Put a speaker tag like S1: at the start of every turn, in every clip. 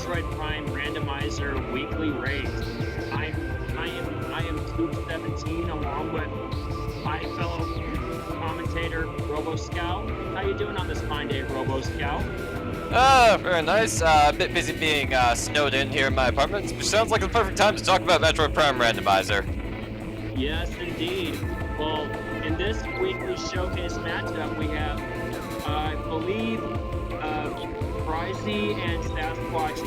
S1: Metroid Prime Randomizer weekly race. I am Scoop 17 along with my fellow commentator Robo Scout. How you doing on this fine day, Robo Scout?
S2: Very nice. A bit busy being snowed in here in my apartment, which sounds like the perfect time to talk about Metroid Prime Randomizer.
S1: Yes, indeed. Well, in this weekly showcase matchup, we have, I believe, Frizy and Sasquatch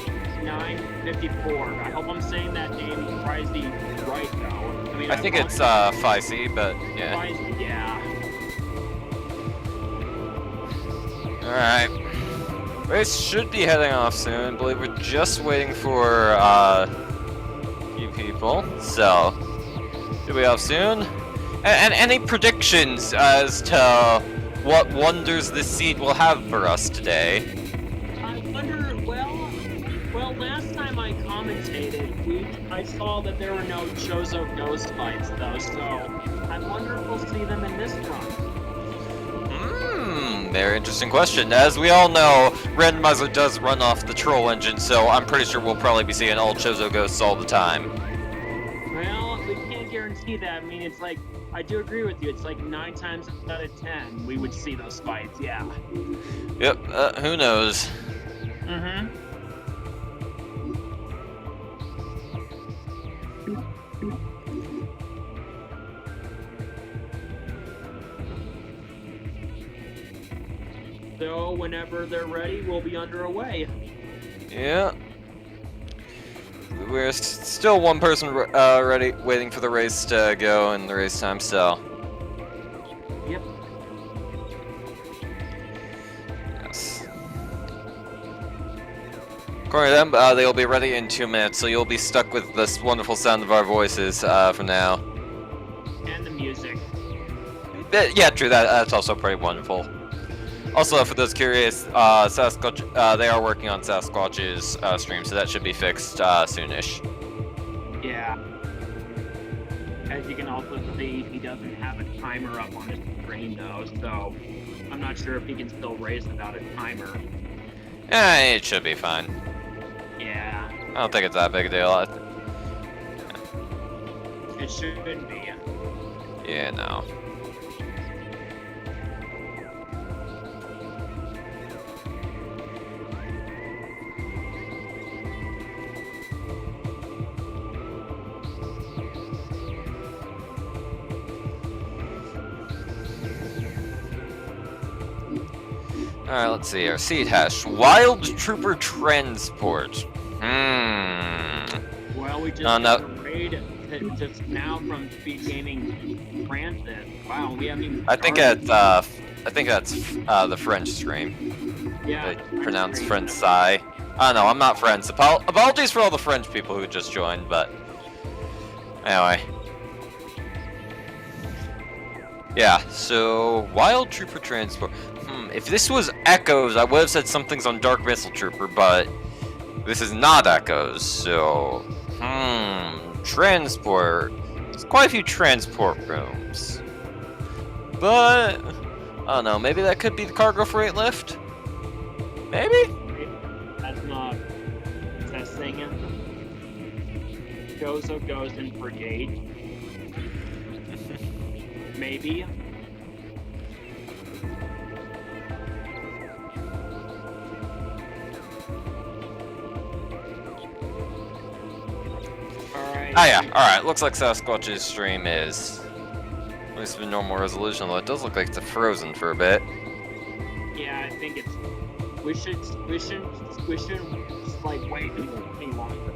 S1: 954. I hope I'm saying that name Frizy right, though.
S2: I think it's Feisty, but yeah.
S1: Frizy, yeah.
S2: Alright. Race should be heading off soon. I believe we're just waiting for a few people. So, should be off soon. And any predictions as to what wonders this seed will have for us today?
S1: I wonder, well, last time I commentated, I saw that there were no Chozo Ghost fights, though, so I wonder if we'll see them in this run.
S2: Very interesting question. As we all know, Randomizer does run off the troll engine, so I'm pretty sure we'll probably be seeing all Chozo Ghosts all the time.
S1: Well, we can't guarantee that. I mean, it's like, I do agree with you, it's like 9 times out of 10 we would see those fights, yeah.
S2: Yep, who knows?
S1: So, whenever they're ready, we'll be underway.
S2: Yeah. We're still one person ready, waiting for the race to go and the race time, so.
S1: Yep.
S2: Yes. According to them, they'll be ready in 2 minutes, so you'll be stuck with this wonderful sound of our voices for now.
S1: And the music.
S2: Yeah, true, that's also pretty wonderful. Also, for those curious, Sasquatch, they are working on Sasquatch's stream, so that should be fixed soonish.
S1: Yeah. As you can also see, he doesn't have a timer up on his screen, though, so I'm not sure if he can still race without a timer.
S2: It should be fine.
S1: Yeah.
S2: I don't think it's that big a deal.
S1: It shouldn't be.
S2: Yeah, no. Alright, let's see here. Seed hash. Wild Trooper Transport.
S1: Well, we just got a raid just now from SpeedGaming Transit. Wow, we haven't even
S2: I think that's the French stream.
S1: Yeah.
S2: They pronounce French I don't know, I'm not French. Apologies for all the French people who just joined, but anyway. Yeah, so Wild Trooper Transport. If this was Echoes, I would have said something's on Dark Missile Trooper, but this is not Echoes, so transport. There's quite a few transport rooms. But I don't know, maybe that could be the cargo freight lift? Maybe?
S1: That's not testing it. Gozo goes in brigade. Maybe.
S2: Ah yeah, alright, looks like Sasquatch's stream is at least in normal resolution, although it does look like it's frozen for a bit.
S1: Yeah, I think it's we shouldn't like wait any longer.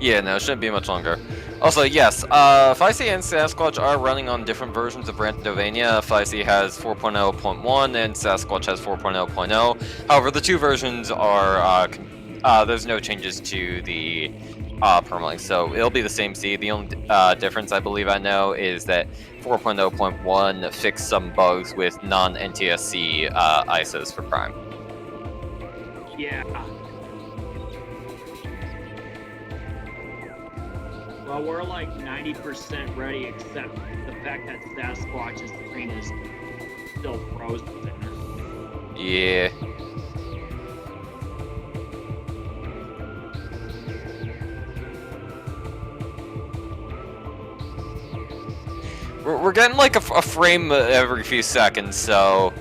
S2: Yeah, no, it shouldn't be much longer. Also, yes, Feisty and Sasquatch are running on different versions of Randomania. Feisty has 4.0.1 and Sasquatch has 4.0.0. However, the two versions are there's no changes to the permalink, so it'll be the same seed. The only difference I believe I know is that 4.0.1 fixed some bugs with non-NTSC ISOs for Prime.
S1: Yeah. Well, we're like 90% ready, except the fact that Sasquatch's screen is still frozen.
S2: Yeah. we're getting like a frame every few seconds, so...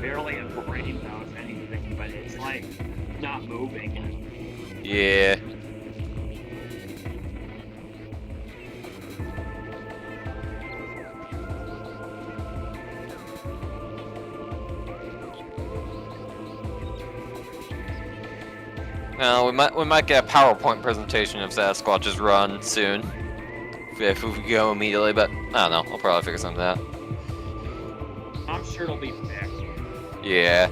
S1: Barely a frame though, if anything, but it's like not moving.
S2: Yeah. We might get a PowerPoint presentation of Sasquatch's run soon. If we go immediately, but I don't know. I'll probably figure something out.
S1: I'm sure it'll be fixed.
S2: Yeah.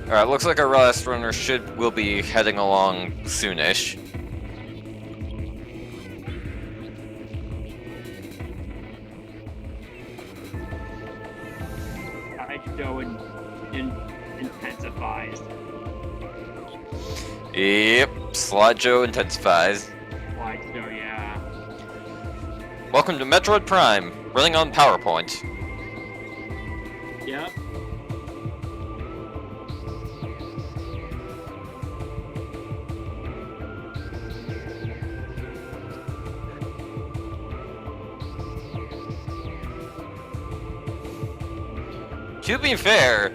S2: Alright, looks like our last runner will be heading along soonish.
S1: Slideshow intensifies.
S2: Yep, slideshow intensifies.
S1: Slideshow, yeah.
S2: Welcome to Metroid Prime, running on PowerPoint.
S1: Yep.
S2: To be fair,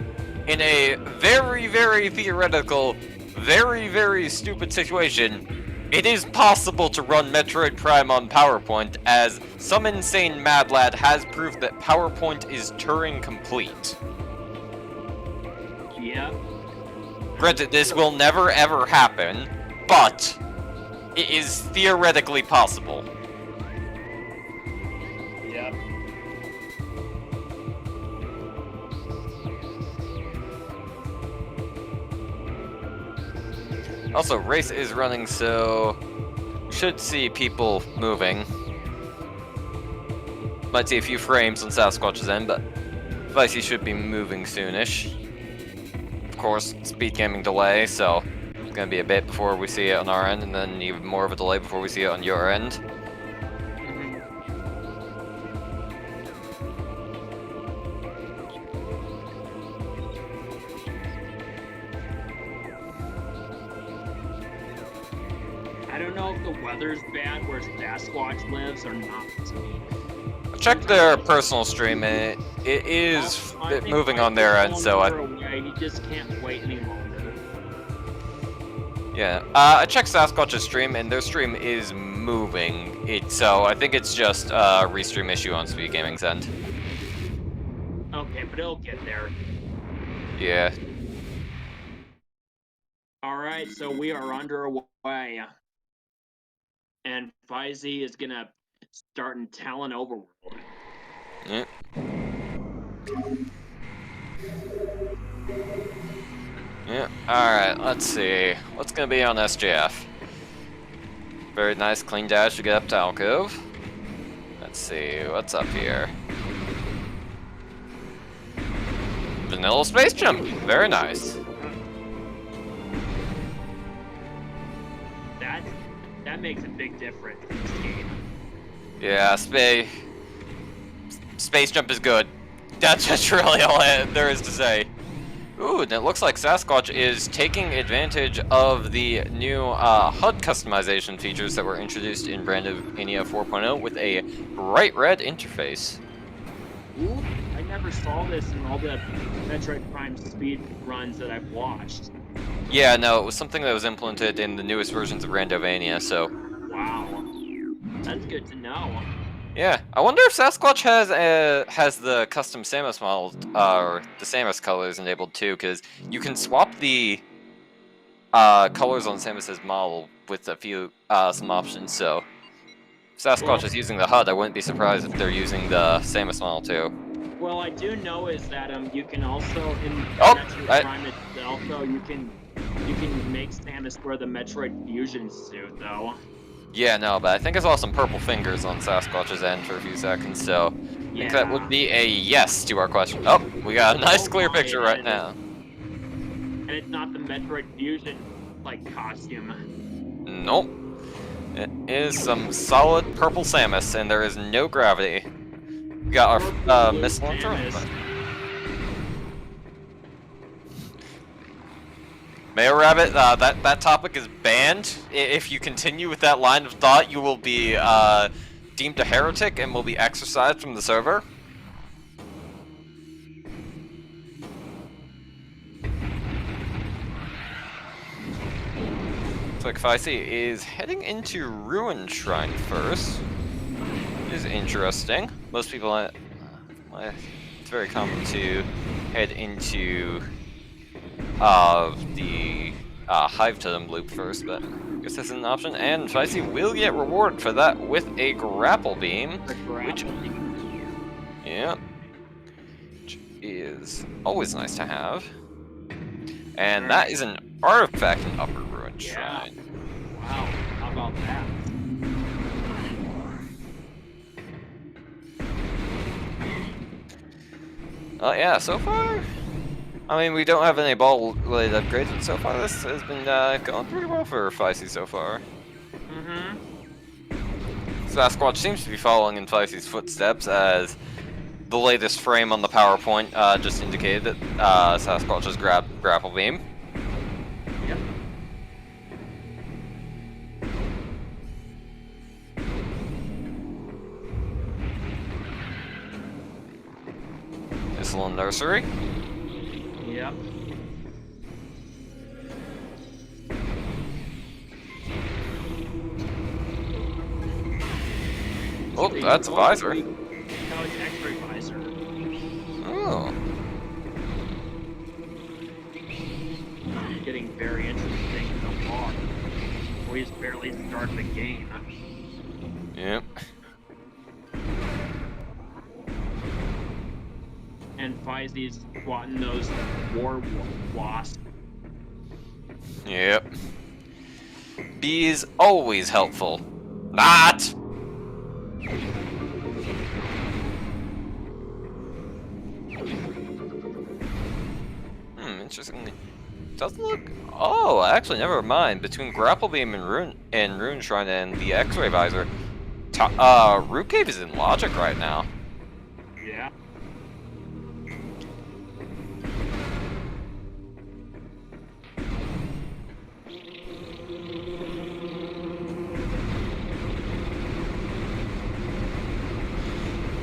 S2: in a very, very theoretical, very, very stupid situation, it is possible to run Metroid Prime on PowerPoint, as some insane mad lad has proved that PowerPoint is Turing complete.
S1: Yep.
S2: Granted, this will never ever happen, but it is theoretically possible.
S1: Yep.
S2: Also, race is running, so we should see people moving. Might see a few frames on Sasquatch's end, but Vicey should be moving soonish. Of course, SpeedGaming delay, so it's gonna be a bit before we see it on our end, and then even more of a delay before we see it on your end.
S1: I don't know if the weather's bad where Sasquatch lives or not.
S2: Check their personal stream, and it is moving on their end, so
S1: he just can't wait any longer.
S2: Yeah, I checked Sasquatch's stream, and their stream is moving. So I think it's just a restream issue on SpeedGaming's end.
S1: Okay, but it'll get there.
S2: Yeah.
S1: Alright, so we are underway. And Vicey is gonna start in Talon Overworld.
S2: Yeah. Yeah, alright, let's see. What's gonna be on SJF? Very nice, clean dash to get up to Alcove. Let's see, what's up here? Vanilla space jump, very nice.
S1: That makes a big difference in this game.
S2: Yeah, space jump is good. That's really all there is to say. Ooh, and it looks like Sasquatch is taking advantage of the new HUD customization features that were introduced in Randomizer 4.0 with a bright red interface.
S1: Ooh, I never saw this in all the Metroid Prime speed runs that I've watched.
S2: Yeah, no, it was something that was implemented in the newest versions of Randomizer, so...
S1: Wow. That's good to know.
S2: Yeah, I wonder if Sasquatch has the custom Samus model, or the Samus colors enabled too, because you can swap the colors on Samus's model with a few, some options, so... If Sasquatch is using the HUD, I wouldn't be surprised if they're using the Samus model too.
S1: Well, I do know is that you can also in
S2: Metroid
S1: Prime itself, though you can make Samus wear the Metroid Fusion suit, though.
S2: Yeah, no, but I think I saw some purple fingers on Sasquatch's end for a few seconds, so I think that would be a yes to our question. Oh, we got a nice clear picture right now.
S1: And it's not the Metroid Fusion like costume.
S2: Nope. It is some solid purple Samus, and there is no gravity. We got our missile launcher. Mayor Rabbit, that topic is banned. If you continue with that line of thought, you will be deemed a heretic and will be exorcised from the server. Looks like Feisty is heading into Ruin Shrine first. It is interesting. Most people, it's very common to head into the Hive Totem loop first, but I guess that's an option. And Feisty will get rewarded for that with a grapple beam, which is always nice to have. And that is an artifact in Upper Ruin Shrine.
S1: Wow, how about that?
S2: Yeah, so far, I mean, we don't have any ball-related upgrades, but so far this has been going pretty well for Feisty so far. Sasquatch seems to be following in Feisty's footsteps, as the latest frame on the PowerPoint just indicated that Sasquatch has grabbed Grapple Beam.
S1: Yep.
S2: This little nursery.
S1: Yep.
S2: Oh, that's a visor.
S1: No, it's X-ray visor.
S2: Oh.
S1: Getting very interesting so far. We just barely started the game.
S2: Yep.
S1: And Feisty's squatting those war wasps.
S2: Yep. Bees always helpful. Not! Interestingly, doesn't look. Oh, actually, never mind. Between Grapple Beam and Rune Shrine and the X-ray visor, Root Cave is in logic right now.
S1: Yeah.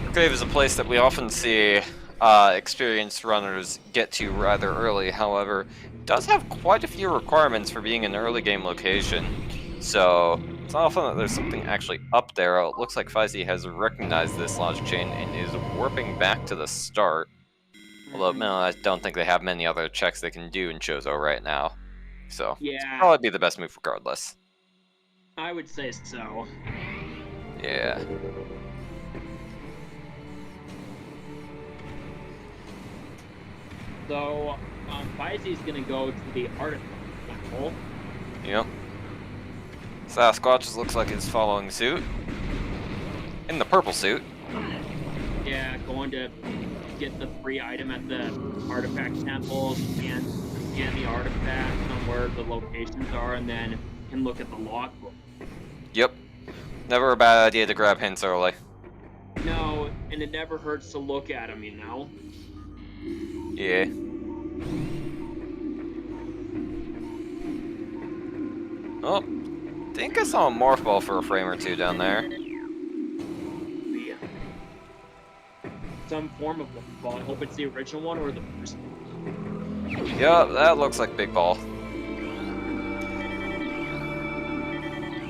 S2: Root Cave is a place that we often see experienced runners get to rather early. However, it does have quite a few requirements for being an early game location, so it's not often that there's something actually up there. It looks like Feisty has recognized this logic chain and is warping back to the start. Although, no, I don't think they have many other checks they can do in Chozo right now, so
S1: Yeah.
S2: it'll probably be the best move regardless.
S1: I would say so.
S2: Yeah.
S1: So, Feisty's gonna go to the artifact temple.
S2: Yep. Sasquatch looks like it's following suit. In the purple suit.
S1: Yeah, going to get the free item at the artifact temples and scan the artifact on where the locations are, and then can look at the logbook.
S2: Yep. Never a bad idea to grab hints early.
S1: No, and it never hurts to look at them, you know?
S2: Yeah. Oh, think I saw a morph ball for a frame or two down there.
S1: Yeah. Some form of ball. I hope it's the original one or the first one.
S2: Yeah, that looks like big ball.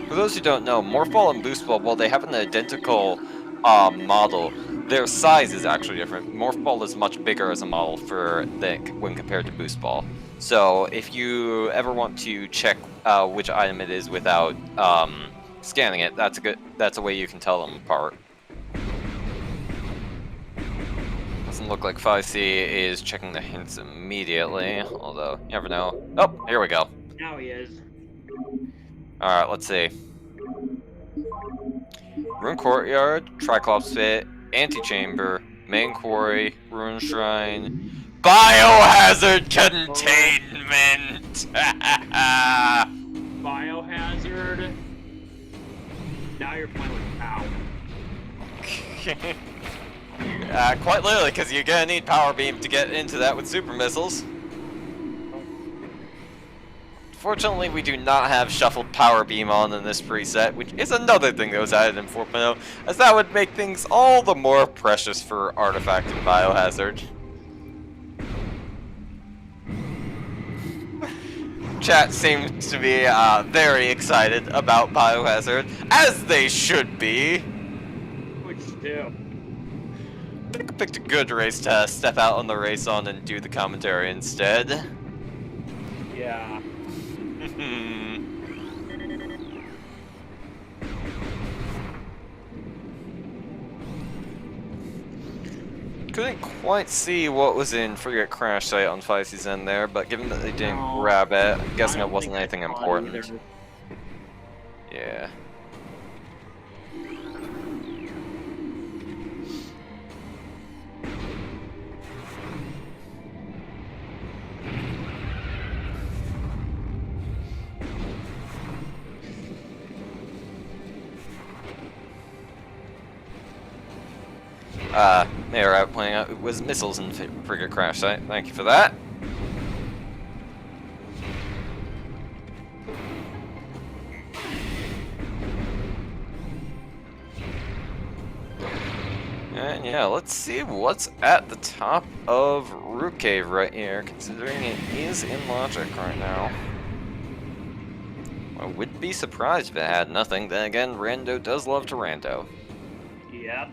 S2: For those who don't know, morph ball and boost ball, while they have an identical model, their size is actually different. Morph ball is much bigger as a model when compared to boost ball. So if you ever want to check which item it is without scanning it, that's a way you can tell them apart. Doesn't look like 5C is checking the hints immediately, although you never know. Oh, here we go.
S1: Now he is.
S2: Alright, let's see. Rune Courtyard, Triclops Pit, Antechamber, Main Quarry, Rune Shrine, Biohazard Containment!
S1: Biohazard. Now you're playing with power.
S2: Quite literally, because you're gonna need Power Beam to get into that with super missiles. Unfortunately, we do not have shuffled power beam on in this preset, which is another thing that was added in 4.0, as that would make things all the more precious for Artifact and Biohazard. Chat seems to be very excited about Biohazard, as they should be.
S1: Which do.
S2: I think I picked a good race to step out on the race on and do the commentary instead.
S1: Yeah.
S2: Couldn't quite see what was in Frigate Crash Site on Feisty's end there, but given that they didn't
S1: No,
S2: grab it, I'm guessing
S1: I
S2: it
S1: don't
S2: wasn't
S1: think I
S2: anything
S1: saw it
S2: important.
S1: either.
S2: Yeah. Mayor out pointing out it was missiles in Frigate Crash Site. Thank you for that. And yeah, let's see what's at the top of Root Cave right here, considering it is in logic right now. I would be surprised if it had nothing. Then again, Rando does love to Rando.
S1: Yep.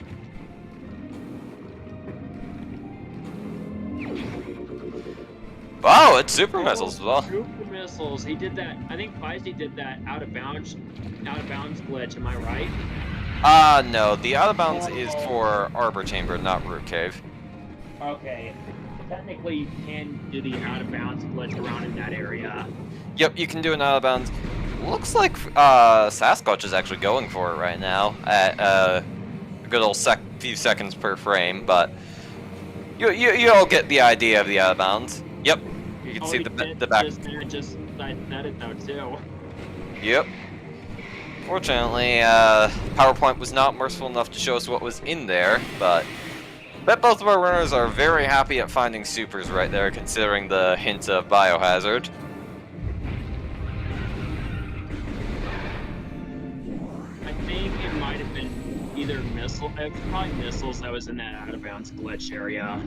S2: Oh, it's super missiles as well.
S1: Super missiles. He did that. I think Feisty did that out of bounds glitch. Am I right?
S2: No. The out of bounds is for Arbor Chamber, not Root Cave.
S1: Okay. Technically, you can do the out of bounds glitch around in that area.
S2: Yep, you can do an out of bounds. Looks like Sasquatch is actually going for it right now at a good old few seconds per frame, but you all get the idea of the out of bounds. Yep, you can see the back.
S1: Just I said it though too.
S2: Yep. Fortunately, PowerPoint was not merciful enough to show us what was in there, but I bet both of our runners are very happy at finding supers right there, considering the hint of Biohazard.
S1: I think it might have been either probably missiles that was in that out of bounds glitch area.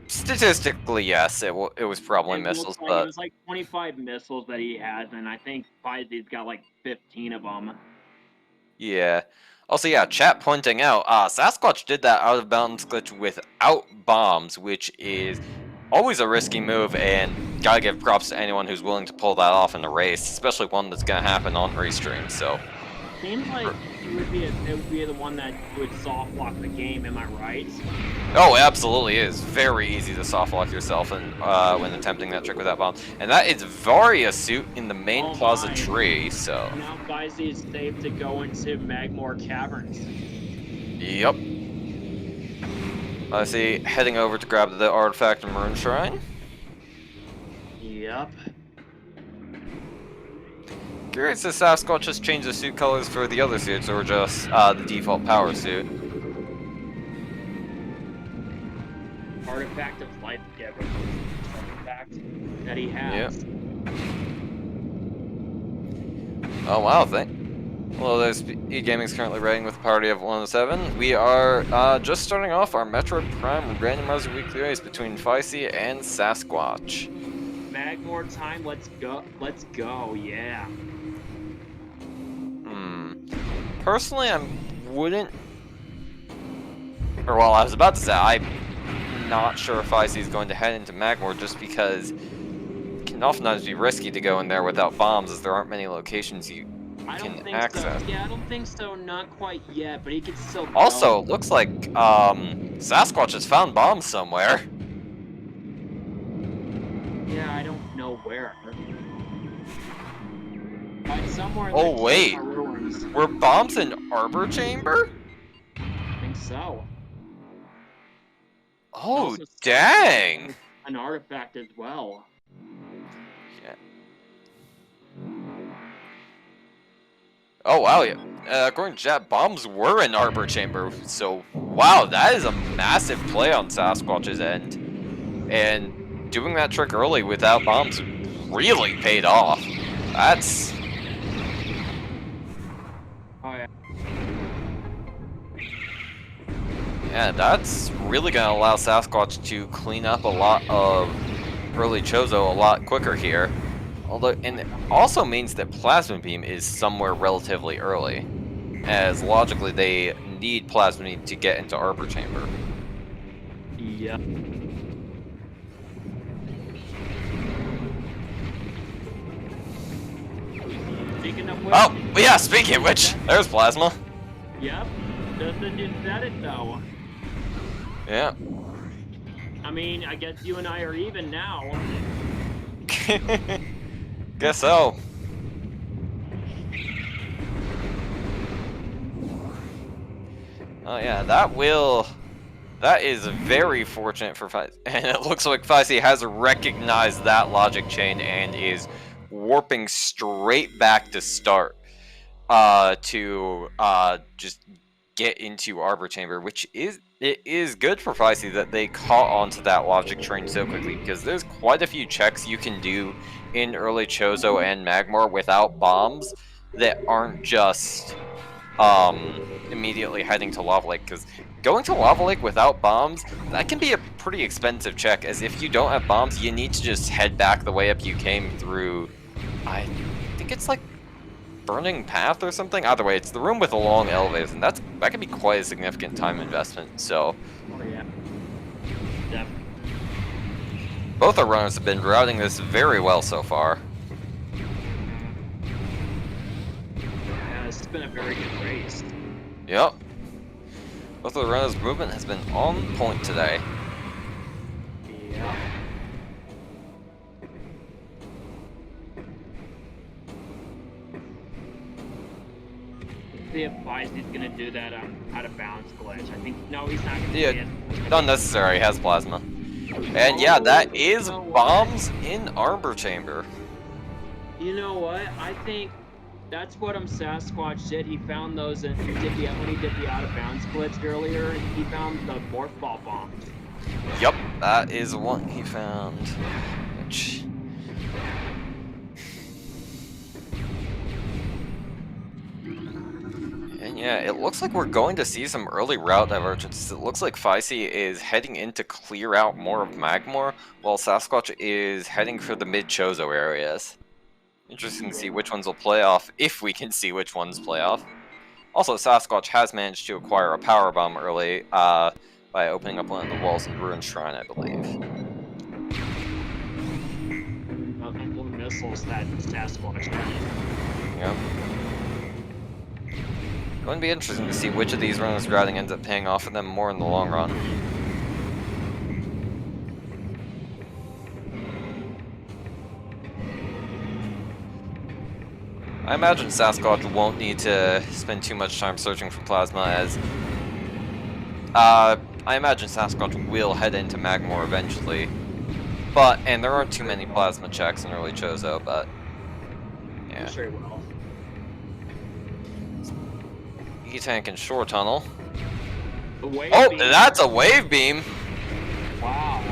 S2: Statistically, yes, it was probably missiles, but
S1: it was like 25 missiles that he has, and I think Feisty's got like 15 of them.
S2: yeah. Also, yeah, chat pointing out, Sasquatch did that out of bounds glitch without bombs, which is always a risky move, and gotta give props to anyone who's willing to pull that off in a race, especially one that's gonna happen on restream. So
S1: seems like it would be the one that would soft lock the game. Am I right?
S2: oh, it absolutely is very easy to soft lock yourself and when attempting that trick without bombs, and that is Varia suit in the main plaza tree. So
S1: now, guys, is safe to go into Magmore Caverns.
S2: yep. I see heading over to grab the artifact and Maroon Shrine.
S1: Yep.
S2: Curious if Sasquatch just changed the suit colors for the other suits or just the default power suit.
S1: Artifact of life giver. Artifact that he has.
S2: Yep. Oh wow, Well, there's SpeedGaming's currently rating with a party of 107. We are just starting off our Metroid Prime Randomizer weekly race between Feisty and Sasquatch.
S1: Magmore time, let's go, yeah.
S2: Personally, I wouldn't... Or, well, I was about to say, I'm not sure if Feisty's going to head into Magmore just because it can oftentimes be risky to go in there without bombs as there aren't many locations you can access.
S1: So. Yeah, I don't think so, not quite yet, but he could still go.
S2: Also, looks like Sasquatch has found bombs somewhere.
S1: Yeah, I don't know where. Somewhere
S2: Oh wait, were bombs in Arbor Chamber?
S1: I think so.
S2: Oh dang!
S1: An artifact as well.
S2: Yeah. Oh wow, yeah. According to chat, bombs were in Arbor Chamber, so wow, that is a massive play on Sasquatch's end. And doing that trick early without bombs really paid off. That's...
S1: Oh yeah.
S2: Yeah, that's really going to allow Sasquatch to clean up a lot of early Chozo a lot quicker here. Although, and it also means that Plasma Beam is somewhere relatively early, as logically they need Plasma Beam to get into Arbor Chamber.
S1: Yep. Speaking of which,
S2: Oh, yeah, speaking of which, there's Plasma.
S1: Yep. Doesn't you said it though.
S2: Yeah.
S1: I mean, I guess you and I are even now.
S2: Guess so. Oh yeah, that is very fortunate for Feisty. And it looks like Feisty has recognized that logic chain and is warping straight back to start. To just get into Arbor Chamber, which is good for Feisty that they caught onto that logic train so quickly, because there's quite a few checks you can do in early Chozo and Magmar without bombs that aren't just immediately heading to Lava Lake, because going to Lava Lake without bombs, that can be a pretty expensive check, as if you don't have bombs, you need to just head back the way up you came through. I think it's like Burning Path or something? Either way, it's the room with the long elevators, and that can be quite a significant time investment, so...
S1: Oh yeah. Yep.
S2: Both our runners have been routing this very well so far.
S1: Yeah, this has been a very good race.
S2: Yep. Both of the runners' movement has been on point today.
S1: Yeah. See if Feisty's gonna do that out of bounds glitch. I think no, he's not gonna do it.
S2: Not necessary, he has plasma. And yeah, that is bombs in Arbor Chamber.
S1: You know what? I think that's what Sasquatch did. He found those and when he did the out of bounds glitch earlier, he found the morph ball bombs.
S2: Yup, that is one he found. Which... And yeah, it looks like we're going to see some early route divergence. It looks like Feisty is heading in to clear out more of Magmar, while Sasquatch is heading for the mid-Chozo areas. Interesting to see which ones will play off, if we can see which ones play off. Also, Sasquatch has managed to acquire a power bomb early by opening up one of the walls in Ruined Shrine, I believe.
S1: More missiles that Sasquatch had.
S2: Yep. It would be interesting to see which of these runners routing ends up paying off for them more in the long run. I imagine Sasquatch won't need to spend too much time searching for plasma, as I imagine Sasquatch will head into Magmar eventually. And there aren't too many plasma checks in early Chozo, but yeah.
S1: I'm sure he will.
S2: E-Tank and Shore Tunnel.
S1: Oh,
S2: that's a wave beam!
S1: Wow.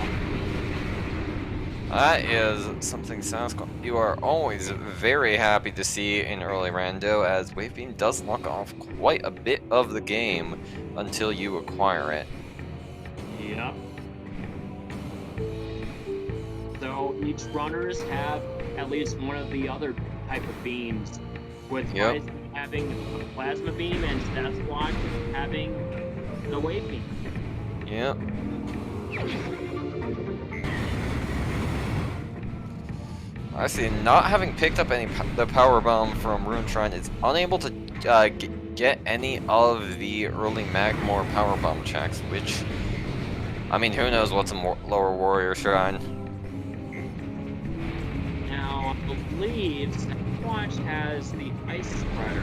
S2: That is something Sasquatch you are always very happy to see in early rando, as wave beam does knock off quite a bit of the game until you acquire it.
S1: Yep. So each runners have at least one of the other type of beams, with Feisty having a plasma beam and Sasquatch having the wave beam.
S2: Yep. I see. Not having picked up the power bomb from Ruined Shrine, is unable to get any of the early Magmar power bomb checks. Which, I mean, who knows what's a lower Warrior Shrine?
S1: Now, I believe Sasquatch has the ice spreader.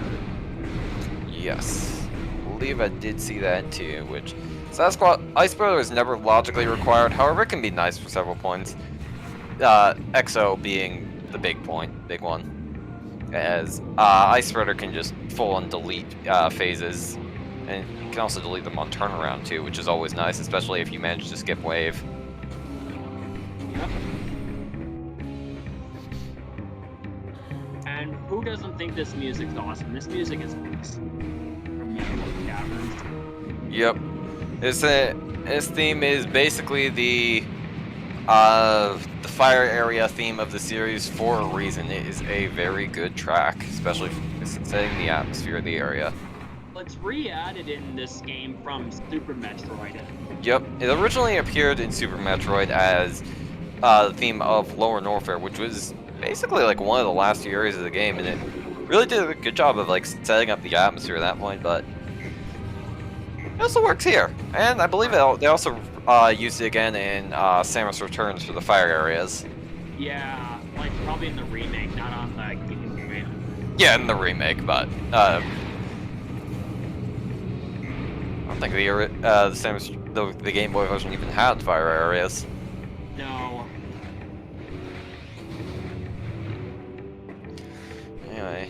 S2: Yes, I believe I did see that too. Which Sasquatch ice spreader is never logically required. However, it can be nice for several points. XO being the big one, as Ice Spreader can just full-on delete phases, and you can also delete them on turnaround too, which is always nice, especially if you manage to skip wave.
S1: Yep. think this music's awesome. This music is from Metroid Caverns.
S2: Yep. This theme is basically the fire area theme of the series for a reason. It is a very good track, especially for setting the atmosphere of the area.
S1: Well, it's re-added in this game from Super Metroid.
S2: Yep, it originally appeared in Super Metroid as the theme of Lower Norfair, which was basically like one of the last few areas of the game, and it really did a good job of like setting up the atmosphere at that point, but it also works here. And I believe they also used it again in Samus Returns for the fire areas.
S1: Yeah, like probably in the remake, not on the game.
S2: Yeah, in the remake, but I don't think the Game Boy version even had fire areas.
S1: No.
S2: Anyway,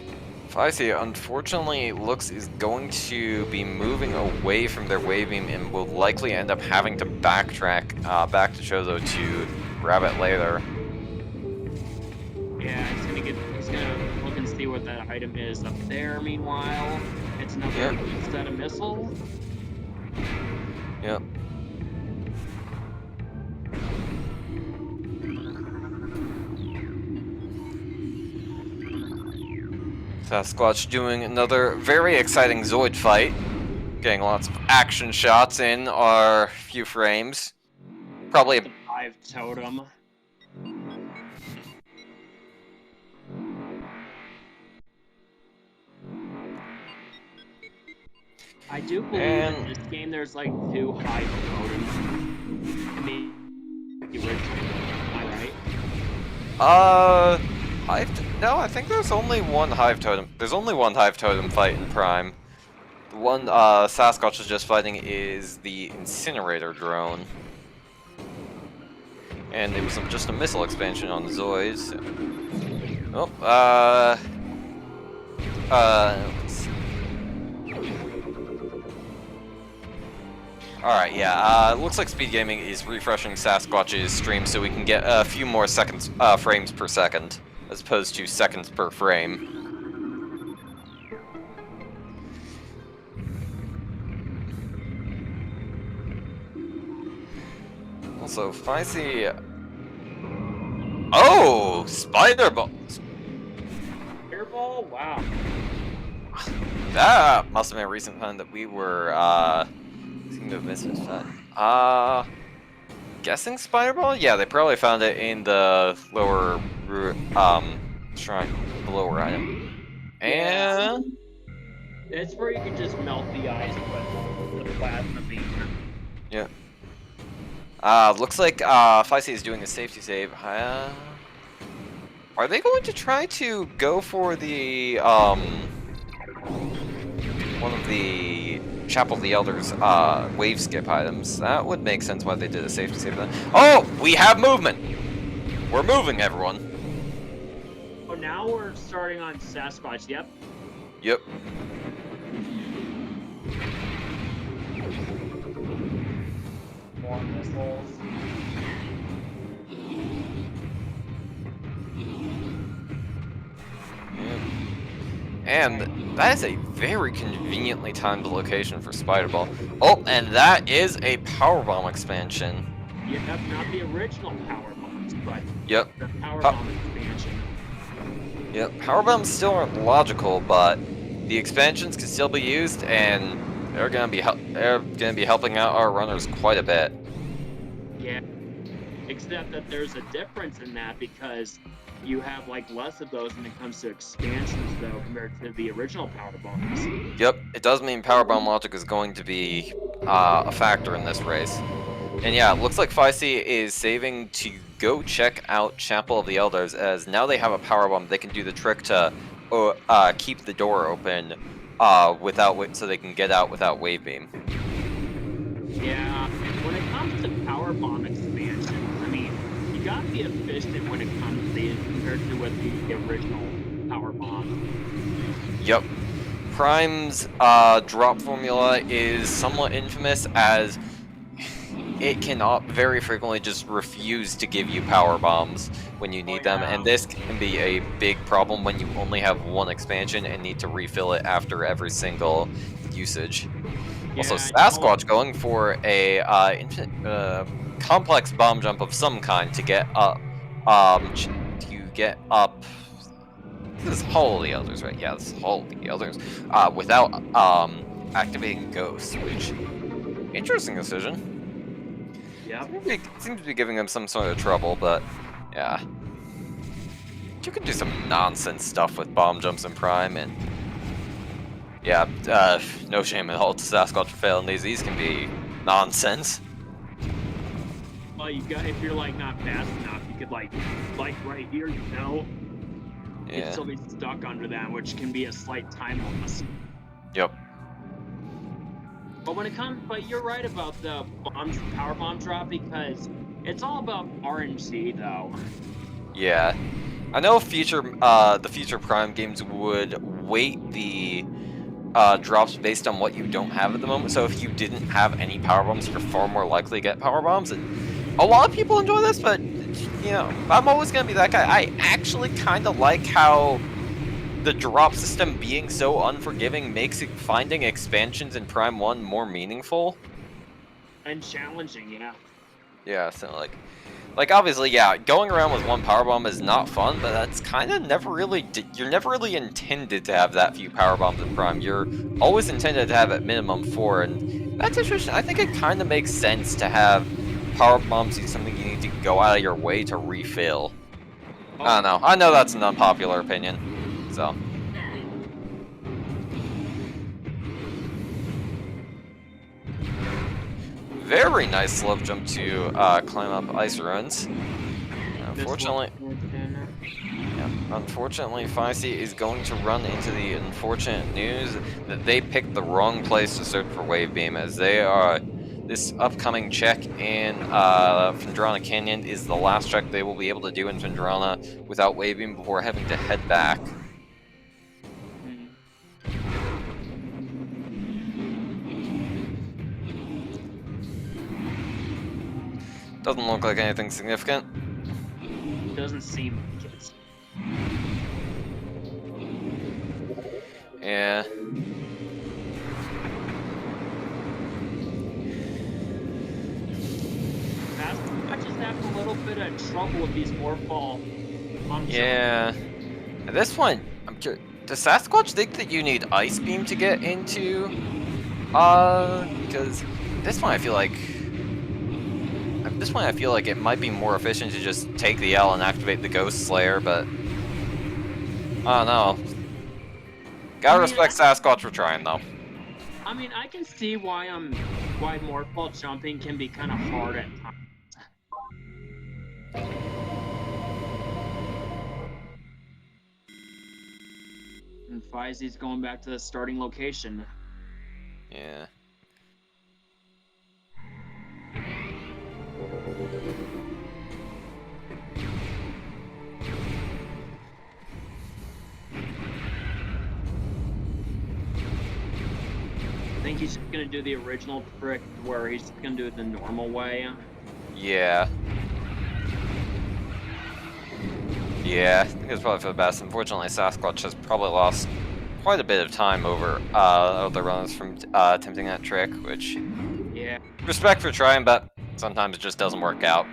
S2: Feisty unfortunately is going to be moving away from their wave beam and will likely end up having to backtrack back to Chozo to grab it later.
S1: Yeah, he's gonna look and see what that item is up there. Meanwhile, it's another set of missiles.
S2: Yep. Sasquatch doing another very exciting Zoid fight. Getting lots of action shots in our few frames. Probably a...
S1: The 5 totem. I do believe in this game there's like 2 high totems. I mean, the original, am I right?
S2: No, I think there's only one Hive Totem. There's only one Hive Totem fight in Prime. The one Sasquatch is just fighting is the Incinerator Drone. And it was just a missile expansion on the Zoids. Oh, let's see. Alright, yeah, looks like SpeedGaming is refreshing Sasquatch's stream so we can get a few more frames per second, as opposed to seconds per frame. Also, Feisty... Oh! Spider Ball!
S1: Fireball? Wow.
S2: That must have been a recent time that we were, seem to have missed this time. Guessing Spider Ball? Yeah, they probably found it in the lower, shrine, the lower item. And...
S1: It's where you can just melt the ice with the plasma beam.
S2: Yeah. Looks like, Feisty is doing a safety save. Are they going to try to go for the, one of the Chapel of the Elders wave skip items? That would make sense why they did a safety save then. Oh! We have movement! We're moving, everyone.
S1: Oh, now we're starting on Sasquatch, yep.
S2: Yep.
S1: More missiles.
S2: And that is a very conveniently timed location for Spider Ball. Oh, and that is a Power Bomb expansion.
S1: Yep, not the original Power Bombs, but
S2: Yep.
S1: the Power Bomb expansion.
S2: Yep, Power Bombs still aren't logical, but the expansions can still be used, and they're gonna be helping out our runners quite a bit.
S1: Yeah, except that there's a difference in that because you have like less of those when it comes to expansions though compared to the original Power Bombs.
S2: Yep, it does mean Power Bomb logic is going to be a factor in this race. And yeah, it looks like Feisty is saving to go check out Chapel of the Elders, as now they have a Power Bomb. They can do the trick to keep the door open so they can get out without Wave Beam.
S1: Yeah, when it comes to Power Bomb expansions, I mean, you gotta be efficient when it comes to these compared to with the original Power Bomb.
S2: Yep. Prime's drop formula is somewhat infamous, as it can very frequently just refuse to give you power bombs when you need them, and
S1: yeah.
S2: this can be a big problem when you only have one expansion and need to refill it after every single usage. Also,
S1: Yeah,
S2: Sasquatch going for a complex bomb jump of some kind to get up, to get up. This is Holy Elders, right? Yeah, this is Holy Elders. Without activating Ghosts, which interesting decision.
S1: yep.
S2: Seems to be giving them some sort of trouble, but yeah, you can do some nonsense stuff with bomb jumps in Prime, and yeah, no shame at all to Sasquatch for failing these. These can be nonsense.
S1: Well, you got if you're like not fast enough, you could like right here, you know, you'd
S2: Yeah.
S1: still be stuck under that, which can be a slight time loss.
S2: Yep.
S1: But when it comes, but you're right about the bombs, power bomb drop, because it's all about RNG though.
S2: Yeah. I know the future Prime games would weight the drops based on what you don't have at the moment. So if you didn't have any power bombs, you're far more likely to get power bombs. And a lot of people enjoy this, but you know, I'm always gonna be that guy. I actually kind of like how the drop system being so unforgiving makes finding expansions in Prime 1 more meaningful.
S1: And challenging, yeah.
S2: Yeah, so like obviously, yeah, going around with one power bomb is not fun, but that's kind of never really you're never really intended to have that few power bombs in Prime. You're always intended to have at minimum 4, and that's interesting. I think it kind of makes sense to have power bombs be something you need to go out of your way to refill. I don't know. I know that's an unpopular opinion, so. Very nice slope jump to climb up ice runs. Unfortunately, unfortunately, Feisty is going to run into the unfortunate news that they picked the wrong place to search for Wave Beam, as they are. This upcoming check in Phendrana Canyon is the last check they will be able to do in Phendrana without Wave Beam before having to head back. Doesn't look like anything significant.
S1: Doesn't seem like it.
S2: Yeah.
S1: I just having a little bit of trouble with these Morphball.
S2: Yeah. At this point, I'm curious. Does Sasquatch think that you need Ice Beam to get into? Because at this point I feel like it might be more efficient to just take the L and activate the Ghost Slayer, but I don't know. Gotta respect Sasquatch for trying though.
S1: I mean, I can see why Morphball jumping can be kind of hard at times. And Faizy's going back to the starting location.
S2: Yeah.
S1: I think he's gonna do the original trick where he's gonna do it the normal way.
S2: Yeah. Yeah, I think it's probably for the best. Unfortunately, Sasquatch has probably lost quite a bit of time over other runners from attempting that trick, which,
S1: Yeah.
S2: respect for trying, but sometimes it just doesn't work out.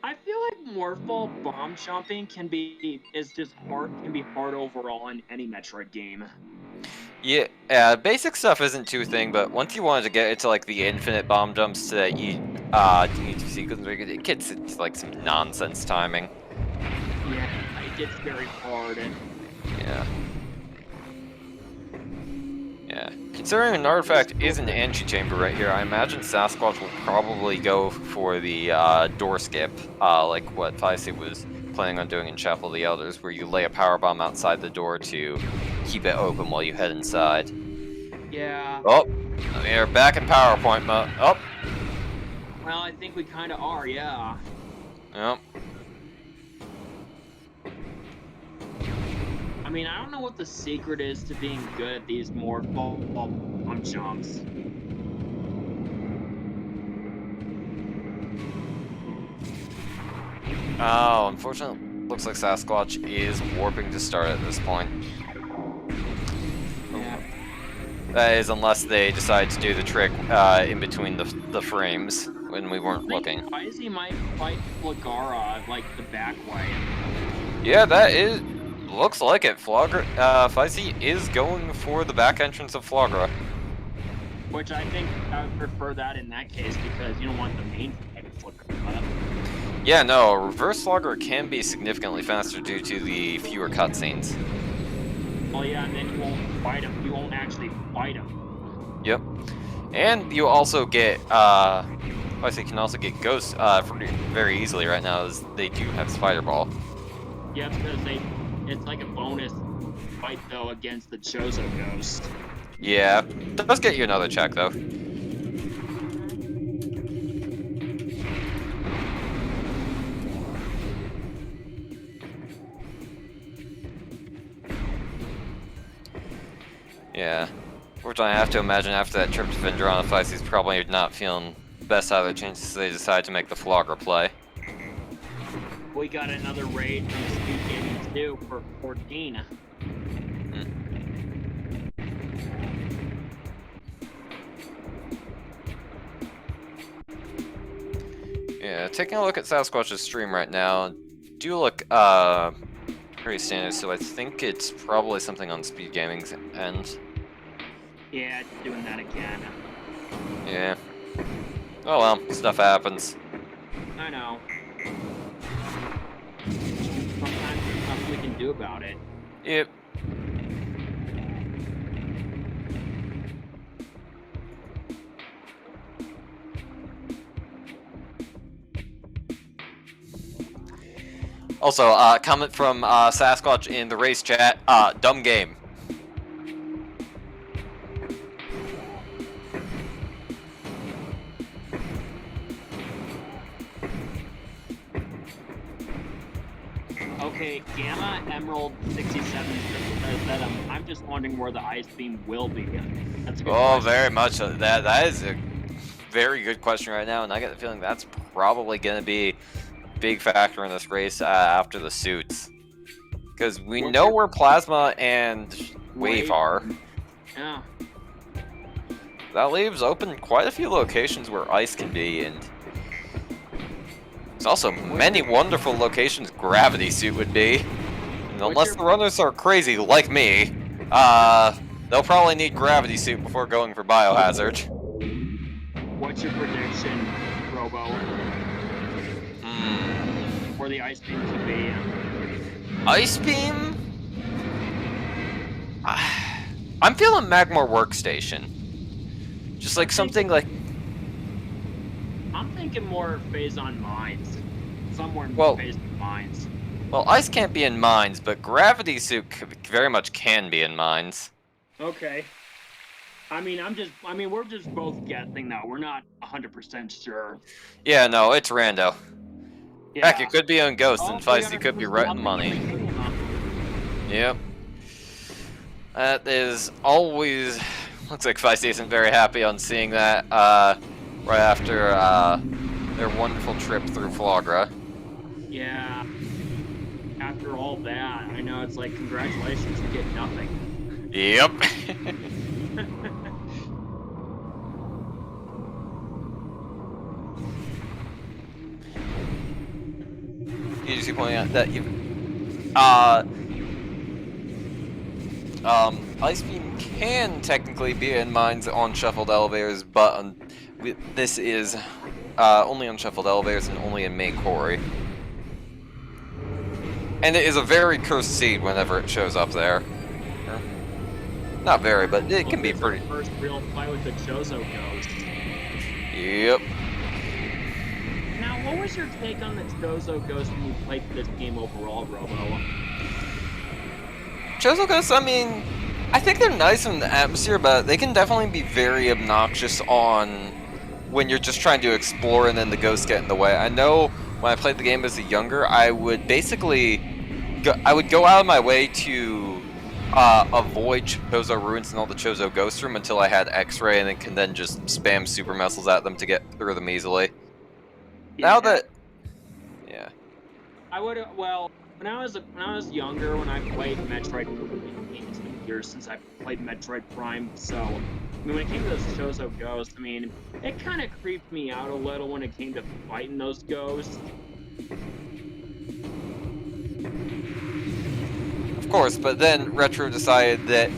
S1: I feel like Morphball bomb jumping can be hard overall in any Metroid game.
S2: Yeah, basic stuff isn't too thing, but once you wanted to get into like the infinite bomb jumps so that you need to sequence, it gets into like some nonsense timing.
S1: Yeah, it gets very hard and
S2: Yeah. Yeah. Considering an artifact is an antechamber right here, I imagine Sasquatch will probably go for the door skip, like what Feisty was planning on doing in Chapel of the Elders, where you lay a power bomb outside the door to keep it open while you head inside.
S1: yeah.
S2: Oh, we are back in PowerPoint mode. Oh.
S1: Well, I think we kind of are, yeah.
S2: Yep.
S1: I mean, I don't know what the secret is to being good at these more bomb jumps.
S2: Oh, unfortunately, looks like Sasquatch is warping to start at this point.
S1: Yeah.
S2: That is, unless they decide to do the trick in between the frames when we weren't looking.
S1: Spicy might fight Flagara like the back way.
S2: Yeah, that is. Looks like it. Flagra, Feisty is going for the back entrance of Flagra.
S1: Which I think I would prefer that in that case because you don't want the main fight of Flagara.
S2: Yeah, no, reverse Flagra can be significantly faster due to the fewer cutscenes.
S1: Well, yeah, and then you won't fight him. You won't actually fight him.
S2: Yep. And you also get, Feisty can also get Ghost very easily right now, as they do have Spider Ball.
S1: Yeah, because it's like a bonus fight though against the Chozo Ghost.
S2: Yeah, does get you another check though. Yeah. Fortunately, I have to imagine after that trip to Vendrona, Feisty's probably not feeling the best out of their chances, so they decide to make the Flogger play.
S1: We got another raid from SpeedGaming 2 for 14.
S2: Yeah, taking a look at Sasquatch's stream right now, do look pretty standard, so I think it's probably something on SpeedGaming's end.
S1: Yeah, it's doing that again.
S2: Yeah. Oh well, stuff happens.
S1: I know. Sometimes there's nothing we can do about it.
S2: Yep. Also, comment from Sasquatch in the race chat, dumb game.
S1: Okay, Gamma Emerald 67 says that I'm just wondering where the ice beam will be. That's a good question.
S2: Very much. That is a very good question right now, and I get the feeling that's probably going to be a big factor in this race after the suits. Because we know where Plasma and Wave are.
S1: Yeah.
S2: That leaves open quite a few locations where ice can be, and there's also many wonderful locations Gravity Suit would be. And unless the runners are crazy like me, they'll probably need Gravity Suit before going for Biohazard.
S1: What's your prediction, Robo? Where the ice beam could be?
S2: Ice Beam? I'm feeling Magmore Workstation. Just like something like...
S1: I'm thinking more phase on mines. Somewhere in phase on mines.
S2: Well, ice can't be in mines, but Gravity Suit very much can be in mines.
S1: Okay. I mean, we're just both guessing though. We're not 100% sure.
S2: Yeah, no, it's rando.
S1: Yeah.
S2: Heck, it could be on Ghost, and Feisty could be right in money. Yep. That is always... Looks like Feisty isn't very happy on seeing that right after their wonderful trip through Flagra.
S1: Yeah. After all that, I know it's like, congratulations, you get nothing.
S2: Yep. You just pointing out that you Ice Beam can technically be in mines on shuffled elevators, but this is only on shuffled elevators and only in main quarry. And it is a very cursed seed whenever it shows up there. Not very, but it can be pretty...
S1: First real fight with the Chozo Ghost.
S2: Yep.
S1: Now, what was your take on the Chozo Ghost when you played this game overall, Robo?
S2: Chozo Ghosts, I mean, I think they're nice in the atmosphere, but they can definitely be very obnoxious on when you're just trying to explore and then the ghosts get in the way. I know when I played the game as a younger, I would basically go out of my way to avoid Chozo Ruins and all the Chozo Ghost Room until I had X-Ray, and then can then just spam super missiles at them to get through them easily.
S1: Yeah.
S2: Now that... Yeah.
S1: I would well when I was younger when I played Metroid. It's been years since I played Metroid Prime, so I mean when it came to those Chozo ghosts, I mean it kind of creeped me out a little when it came to fighting those ghosts.
S2: Of course, but then Retro decided that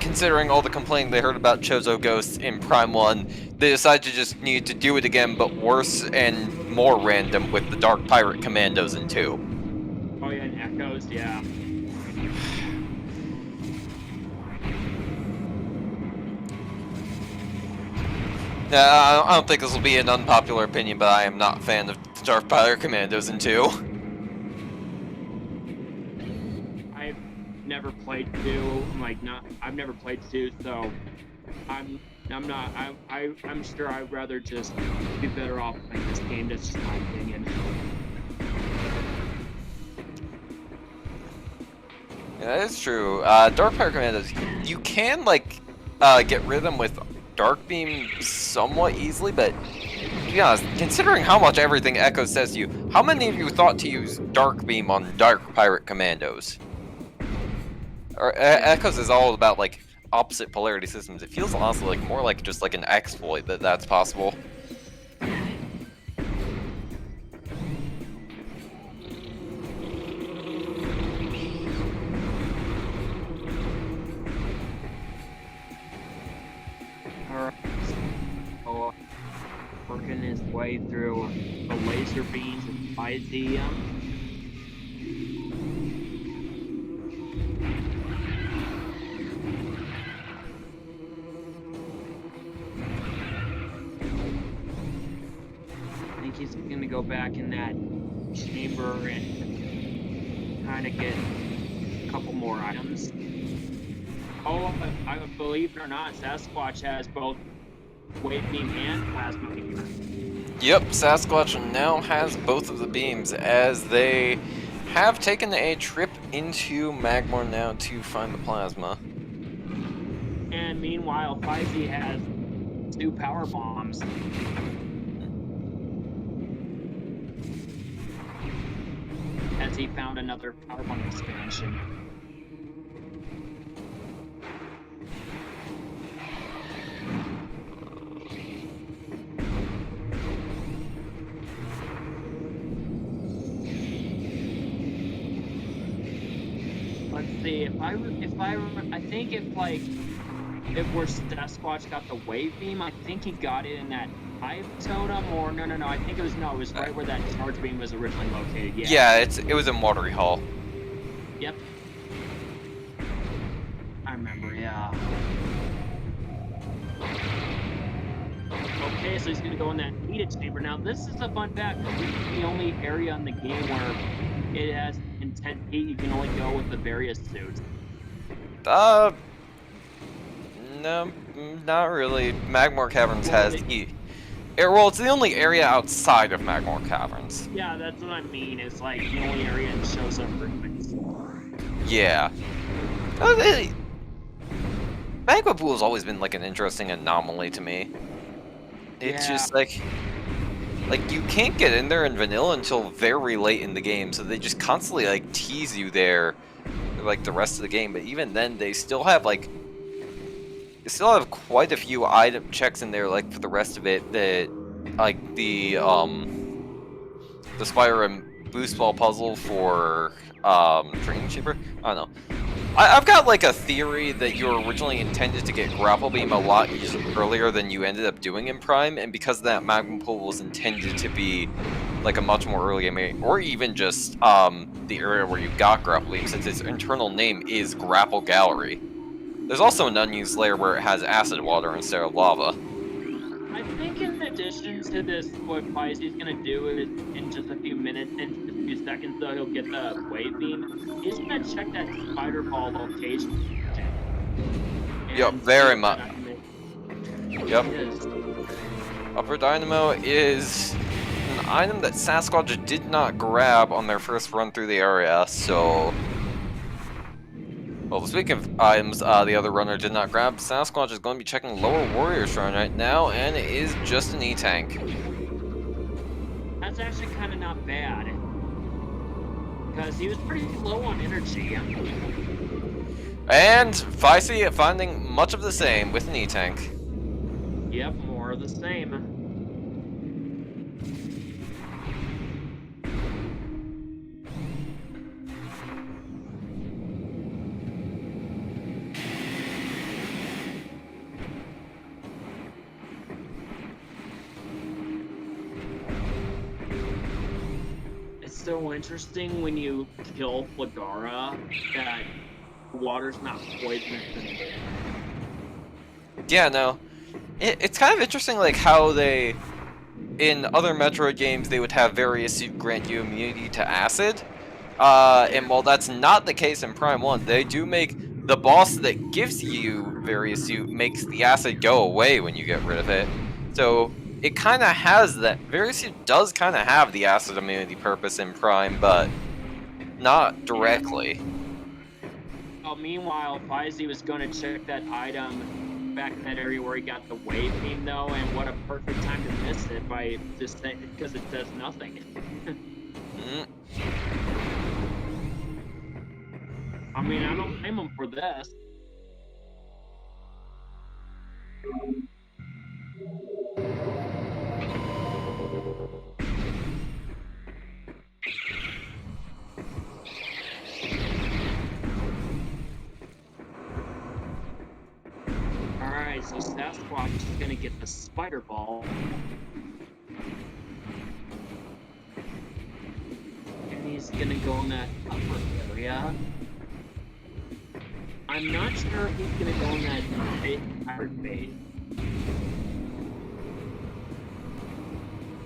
S2: considering all the complaining they heard about Chozo Ghosts in Prime 1, they decided to just need to do it again, but worse and more random with the Dark Pirate Commandos in 2.
S1: Oh yeah, and Echoes, yeah.
S2: I don't think this will be an unpopular opinion, but I am not a fan of the Dark Pirate Commandos in 2.
S1: I've never played 2. I've never played 2, so I'm not. I'm sure I'd rather just be better off playing this game. That's just my opinion.
S2: Yeah, that is true. Dark Pirate Commandos, you can like get rid of them with Dark Beam somewhat easily, but to be honest, considering how much everything Echo says to you, how many of you thought to use Dark Beam on Dark Pirate Commandos? Or Echoes is all about like opposite polarity systems. It feels honestly like more like just like an exploit that's possible.
S1: Working his way through the laser beams by the I think he's gonna go back in that chamber and kind of get a couple more items. Oh, I believe it or not, Sasquatch has both wave beam and plasma beam.
S2: Yep, Sasquatch now has both of the beams as they have taken a trip into Magmor now to find the plasma.
S1: And meanwhile, Feisty has 2 power bombs. As he found another power bomb expansion. Let's see, I think if where Sasquatch got the wave beam, I think he got it in that hive totem, or no, I think it was right where that charge beam was originally located.
S2: Yeah, it was in Watery Hall.
S1: Yep. I remember, yeah. Okay, so he's gonna go in that heated chamber. Now, this is a fun fact. This is the only area in the game where it has intense heat. You can only go with the various suits.
S2: No, not really. Magmor Caverns has heat. Well, it's the only area outside of Magmor Caverns.
S1: Yeah, that's what I mean. It's like the only area that shows up frequency.
S2: Yeah. Magma Pool has always been like an interesting anomaly to me. It's just like you can't get in there in vanilla until very late in the game, so they just constantly like tease you there like the rest of the game, but even then they still have quite a few item checks in there like for the rest of it that like the Spire and Boost Ball puzzle for Training Shipper. I don't know. I've got like a theory that you were originally intended to get Grapple Beam a lot earlier than you ended up doing in Prime, and because that Magma Pool was intended to be like a much more early game area, or even just the area where you got Grapple Beam, since its internal name is Grapple Gallery. There's also an unused layer where it has acid water instead of lava.
S1: I think in addition to this, what Pisces gonna do is in just a few minutes, in just a few seconds, though, he'll get the wave beam. He's gonna check that spider ball location.
S2: Yep, very much. Yep. Upper Dynamo is an item that Sasquatch did not grab on their first run through the area, so... Well, speaking of items the other runner did not grab, Sasquatch is going to be checking Lower Warrior Shrine right now, and it is just an E-Tank.
S1: That's actually kind of not bad. because he was pretty low on energy.
S2: And Feisty finding much of the same with an E-Tank.
S1: Yep, more of the same. It's so interesting when you kill Flagara that water's not poisonous.
S2: Yeah, no. It's kind of interesting, like, how they, in other Metroid games, they would have various suit grant you immunity to acid. And while that's not the case in Prime 1, they do make the boss that gives you various suit makes the acid go away when you get rid of it. So it kind of has that. Various suit does kind of have the acid immunity purpose in Prime, but not directly.
S1: Oh, meanwhile, Feisty was going to check that item back in that area where he got the wave beam, though, and what a perfect time to miss it by just because it does nothing. I mean, I don't blame him for this. Alright, so Sasquatch is gonna get the spider ball. And he's gonna go in that upper area. I'm not sure if he's gonna go in that pirate base.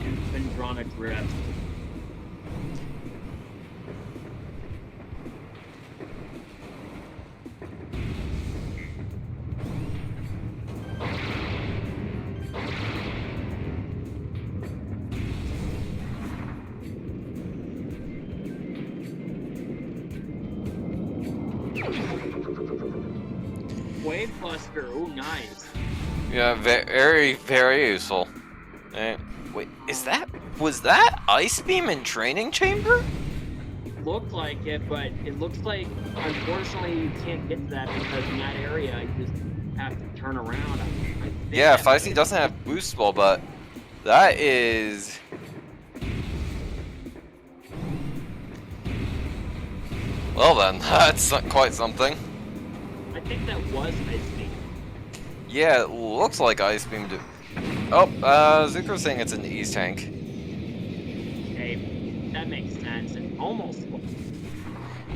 S1: It's been drawn a drift. Wave Buster, ooh, nice.
S2: Yeah, very, very useful. Wait, was that Ice Beam in Training Chamber?
S1: Looked like it, but it looks like, unfortunately, you can't get to that because in that area, you just have to turn around.
S2: Yeah, Feisty doesn't have Boost Ball, but that is... Well then, that's quite something.
S1: I think that was Ice Beam.
S2: Yeah, it looks like Ice Beam. Oh, Zuko's saying it's an E-Tank.
S1: Okay, that makes sense. It almost looks.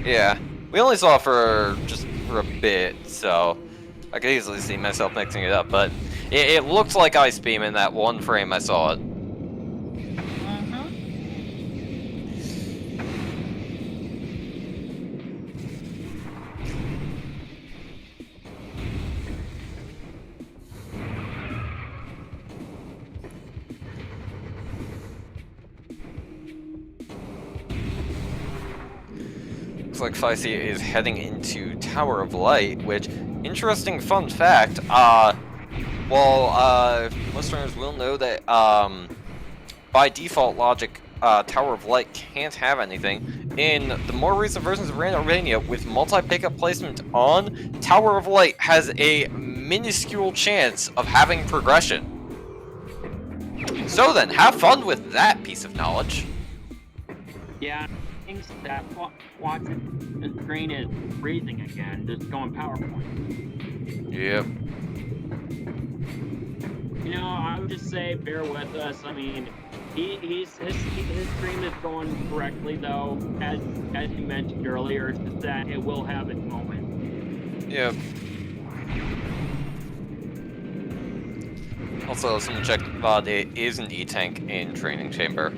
S2: Yeah, we only saw it for a bit, so I could easily see myself mixing it up, but it looks like Ice Beam in that one frame I saw it. Looks like Feisty is heading into Tower of Light, which, interesting fun fact, listeners will know that, by default logic, Tower of Light can't have anything. In the more recent versions of Randomizer, with multi-pickup placement on, Tower of Light has a minuscule chance of having progression. So then, have fun with that piece of knowledge.
S1: Yeah, things that watching the screen is freezing again, just going PowerPoint.
S2: Yep.
S1: You know, I would just say bear with us. I mean, his stream is going correctly though, as you mentioned earlier. It's just that it will have its moment.
S2: Yep. Also, someone checked there is an E-Tank in Training Chamber.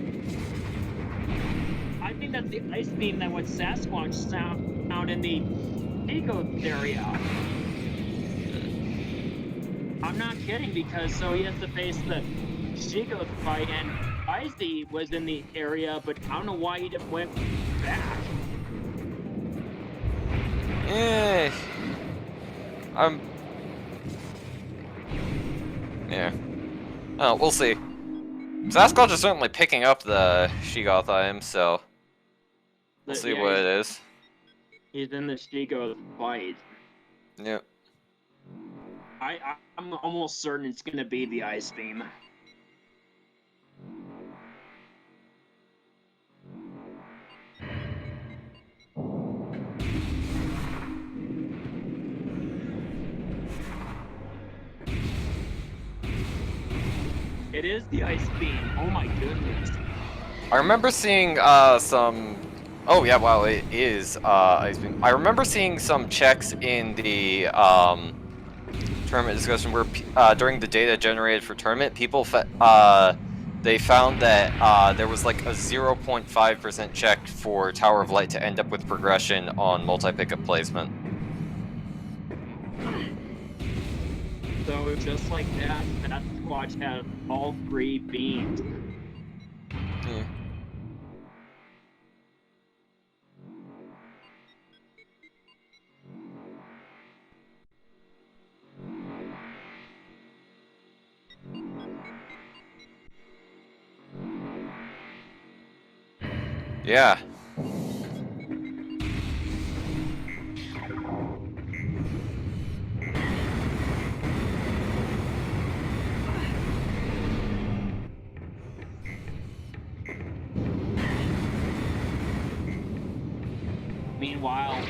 S1: I think that's the Ice Beam that what Sasquatch found in the Eco area. I'm not kidding, because so he has to face the Shigo's fight, and Icy was in the area, but I don't know why he just went back.
S2: Yeah. Oh, we'll see. Sasquatch is certainly picking up the Shigoth item, so... We'll see
S1: Yeah,
S2: what it is.
S1: he's in the Shigo fight.
S2: Yep.
S1: I'm almost certain it's gonna be the ice beam. It is the ice beam. Oh my goodness.
S2: I remember seeing some. Oh yeah, wow, it is ice beam. I remember seeing some checks in the tournament discussion where during the data generated for tournament, people they found that there was like a 0.5% check for Tower of Light to end up with progression on multi-pickup placement.
S1: So just like that Squatch has all 3 beams.
S2: Yeah. Yeah.
S1: Meanwhile,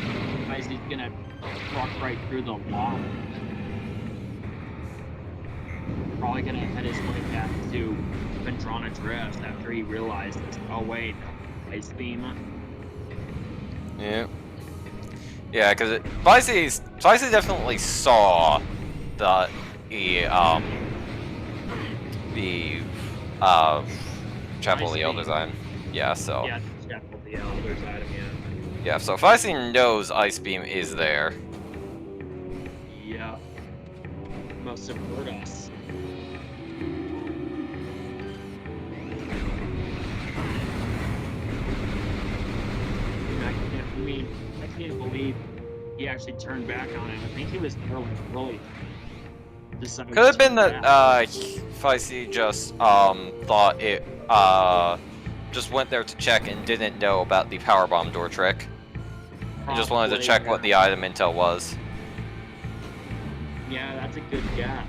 S1: Icy's gonna truck right through the wall. Probably gonna head his way back to Ventrona Drift after he realizes, oh wait, ice beam.
S2: Yeah. Yeah, because Spicy definitely saw the Chapel of the Elders item. Yeah, so.
S1: Yeah, the Chapel of the Elders item, yeah.
S2: Yeah, so Spicy knows Ice Beam is there.
S1: Yeah. Must have hurt us. I can't believe he actually turned back on it. I think he was really decided.
S2: Could have been that Spicy just thought it just went there to check and didn't know about the power bomb door trick. And just wanted to check what the item intel was.
S1: Yeah, that's a good guess.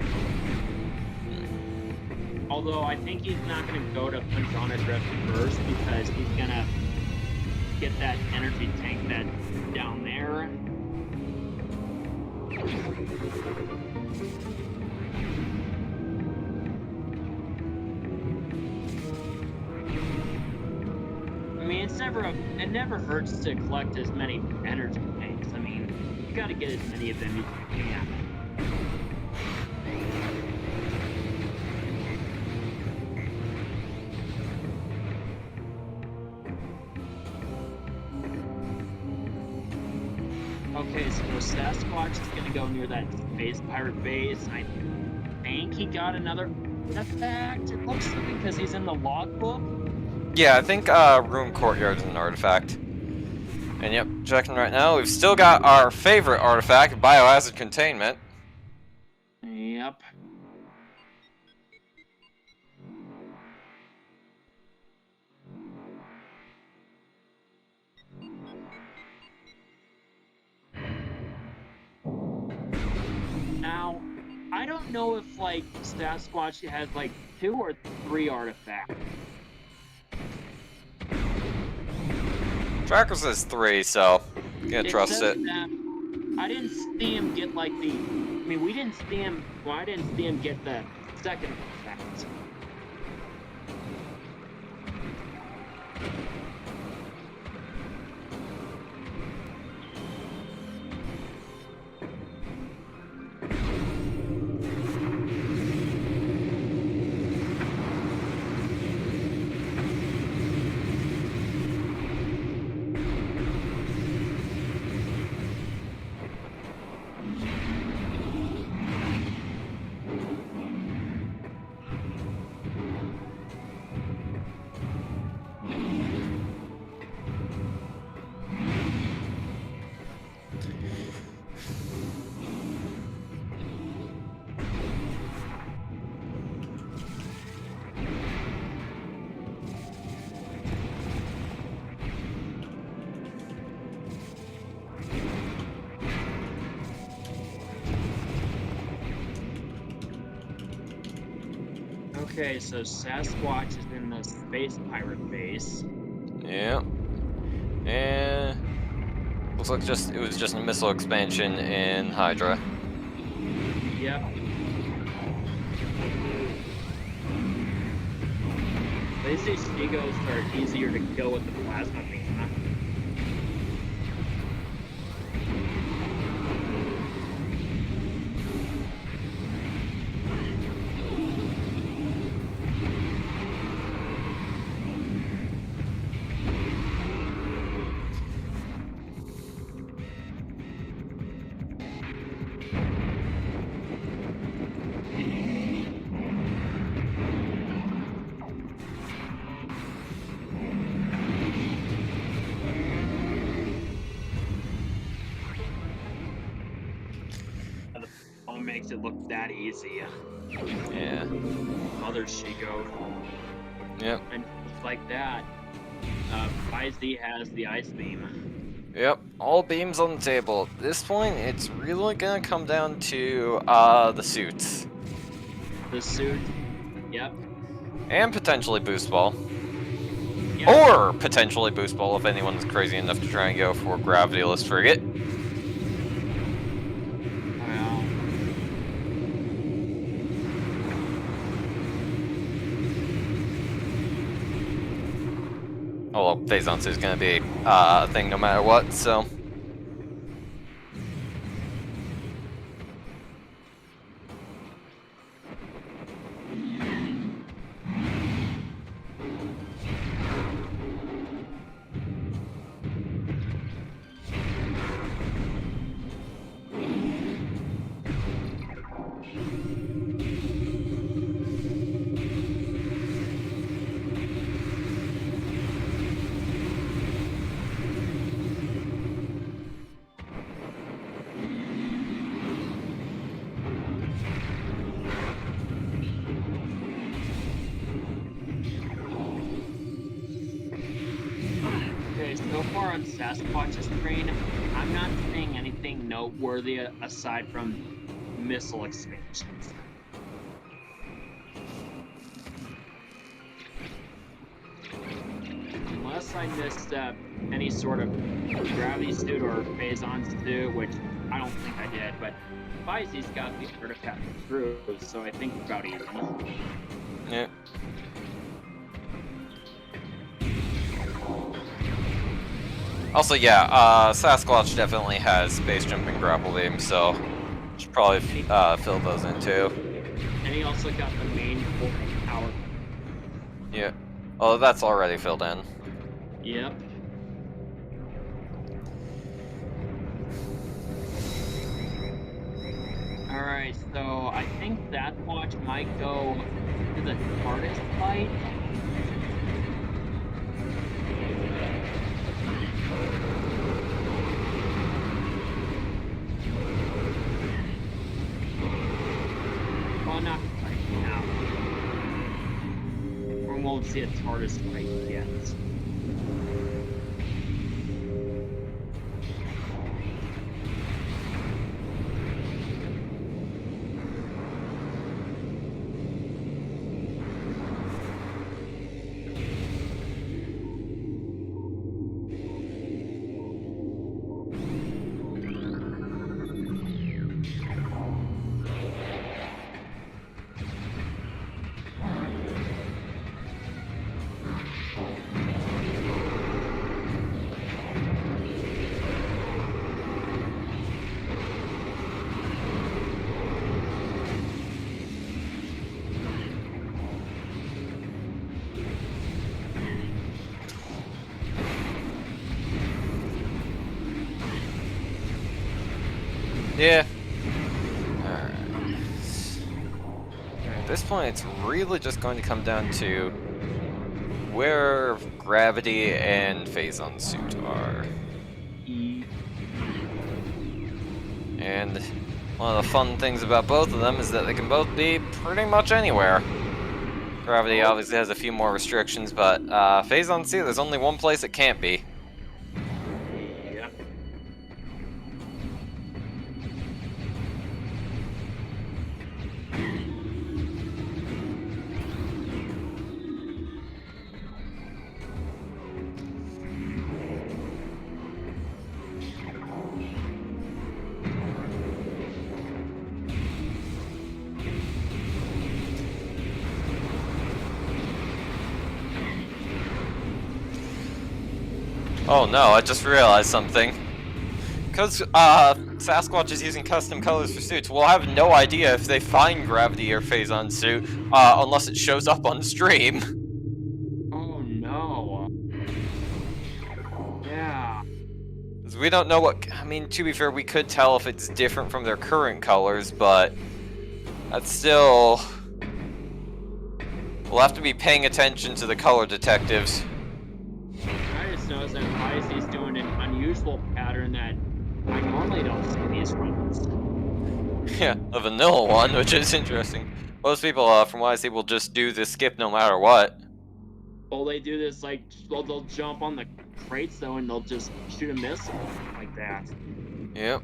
S1: Although I think he's not going to go to Ventrona Drift first because he's going to get that energy tank that's down there. I mean, it never hurts to collect as many energy tanks. I mean, you got to get as many of them as you can. Okay, so Sasquatch is gonna go near that space pirate base, and I think he got another artifact. It looks like because he's in the logbook.
S2: Yeah, I think Room Courtyard is an artifact. And yep, checking right now, we've still got our favorite artifact, Biohazard Containment.
S1: Yep. Now, I don't know if like Sasquatch has like 2 or 3 artifacts.
S2: Tracker says 3, so can't trust it.
S1: I didn't see him get like the. I mean, we didn't see him. Well, I didn't see him get the second artifact. Okay, so Sasquatch is in the space pirate base.
S2: Yeah. And looks like it was just a missile expansion in Hydra.
S1: Yep. They say Stegos are easier to kill with the plasma beam. The phone makes it look that easy.
S2: Yeah.
S1: Mother Shego.
S2: Yep.
S1: And just like that, 5Z has the ice beam.
S2: Yep. All beams on the table. At this point, it's really gonna come down to the suits.
S1: The suit. Yep.
S2: And potentially Boost Ball.
S1: Yep.
S2: Or potentially Boost Ball if anyone's crazy enough to try and go for Gravityless Frigate.
S1: Well,
S2: Oh well, Phazon is gonna be a thing no matter what, so.
S1: okay, so far on Sasquatch's screen, I'm not seeing anything noteworthy aside from missile expansions. Unless I missed any sort of gravity suit or phazon suit, which I don't think I did, but Faizi's got the artifact through, so I think it's about even.
S2: Yeah. Also, yeah, Sasquatch definitely has space jumping grapple beam, so should probably fill those in too.
S1: And he also got the main power.
S2: Yeah. Oh, that's already filled in.
S1: Yep. Alright, so I think that watch might go to the hardest fight. Well, not right now. We won't see a TARDIS fight yet.
S2: Yeah. Alright. At this point, it's really just going to come down to where Gravity and Phazon suit are. And one of the fun things about both of them is that they can both be pretty much anywhere. Gravity obviously has a few more restrictions, but Phazon suit, there's only one place it can't be.
S1: Yep.
S2: Oh no, I just realized something. Because Sasquatch is using custom colors for suits, we'll have no idea if they find gravity or phase-on suit unless it shows up on stream.
S1: Oh no. Yeah.
S2: Because we don't know what. I mean, to be fair, we could tell if it's different from their current colors, but that's still. We'll have to be paying attention to the color detectives.
S1: I just noticed that Pisces doing an unusual pattern that I normally don't see these runs.
S2: Yeah, a vanilla one, which is interesting. Most people, from what I see, will just do this skip no matter what.
S1: Well, they do this like, well, they'll jump on the crates though, and they'll just shoot a missile like that.
S2: Yep.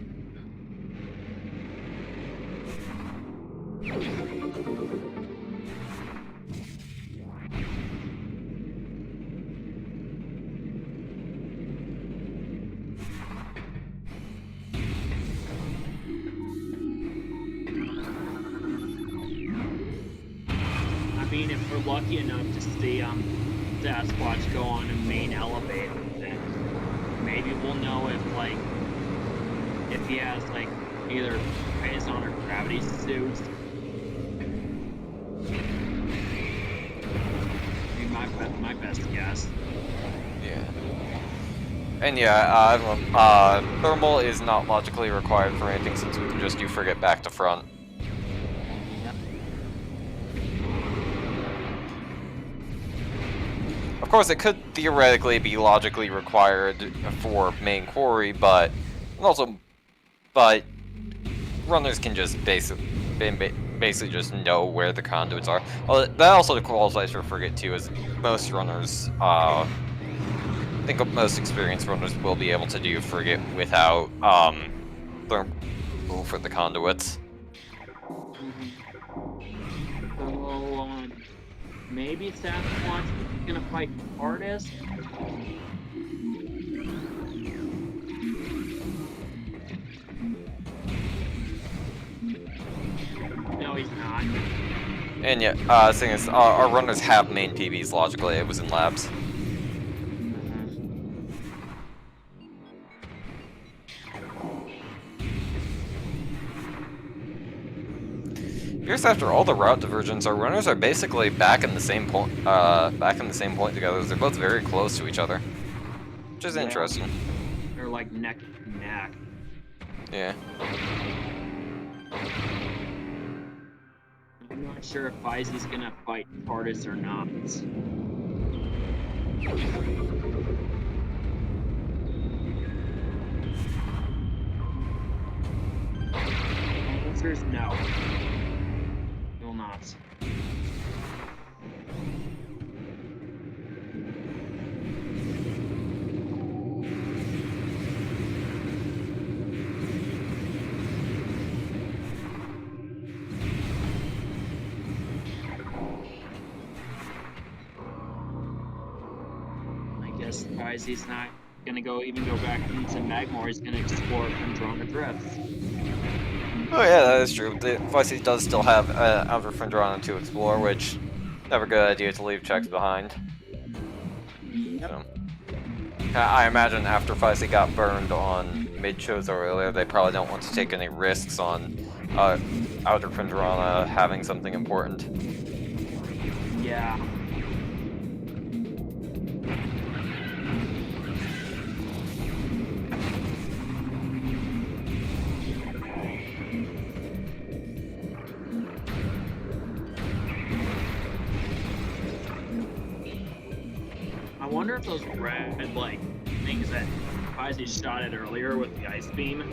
S1: I mean, if we're lucky enough to see Sasquatch go on a main elevator, then maybe we'll know if he has like either phase-on or gravity suits. Be my best guess.
S2: Yeah. And yeah, thermal is not logically required for anything since we can just do forget back to front.
S1: Yep.
S2: Of course, it could theoretically be logically required for main quarry, but runners can just basically just know where the conduits are. Well, that also qualifies for frigate too, as most runners, I think most experienced runners will be able to do frigate without thermal for the conduits.
S1: So maybe Sasquatch is gonna fight artist. No, he's not.
S2: And yeah, the thing is, our runners have main PBs logically. It was in labs. Here's after all the route divergence, our runners are basically back in the same point. Together. They're both very close to each other, which is interesting.
S1: They're like neck to neck.
S2: Yeah.
S1: I'm not sure if Pisces gonna fight artist or not. The answer is no. He will not. I guess Pisces not gonna even go back into Magmore. He's gonna explore Pendrona Drifts.
S2: Oh yeah, that is true. The Pisces does still have Outer Fendrana to explore, which never a good idea to leave checks behind.
S1: Yep.
S2: So, I imagine after Feisty got burned on mid-shows earlier, they probably don't want to take any risks on Outer Fendrana having something important.
S1: Yeah. I wonder if those red things that Pisces shot at earlier with the ice beam.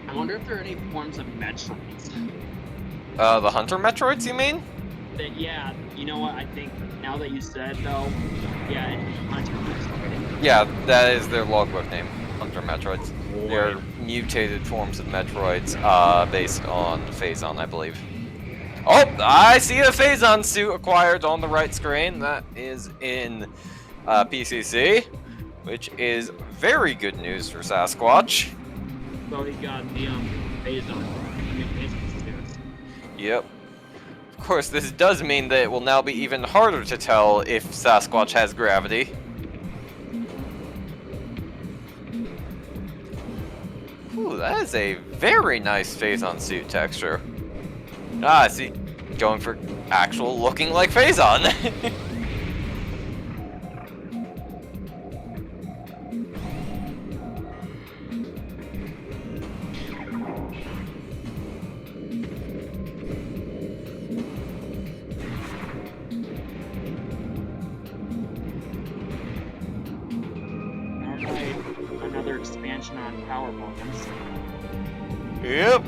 S1: I wonder if there are any forms of Metroids.
S2: The Hunter Metroids, you mean?
S1: Yeah, you know what? I think now that you said though, yeah, it's Hunter Metroid.
S2: Yeah, that is their logbook name, Hunter Metroids. They're mutated forms of Metroids, based on Phazon, I believe. Oh, I see a Phazon suit acquired on the right screen. That is in PCC, which is very good news for Sasquatch.
S1: So he got the Phazon.
S2: Yep. Of course, this does mean that it will now be even harder to tell if Sasquatch has gravity. Ooh, that is a very nice Phazon suit texture. Ah, I see. Going for actual looking like Phazon.
S1: Another expansion on power bombs.
S2: Yep.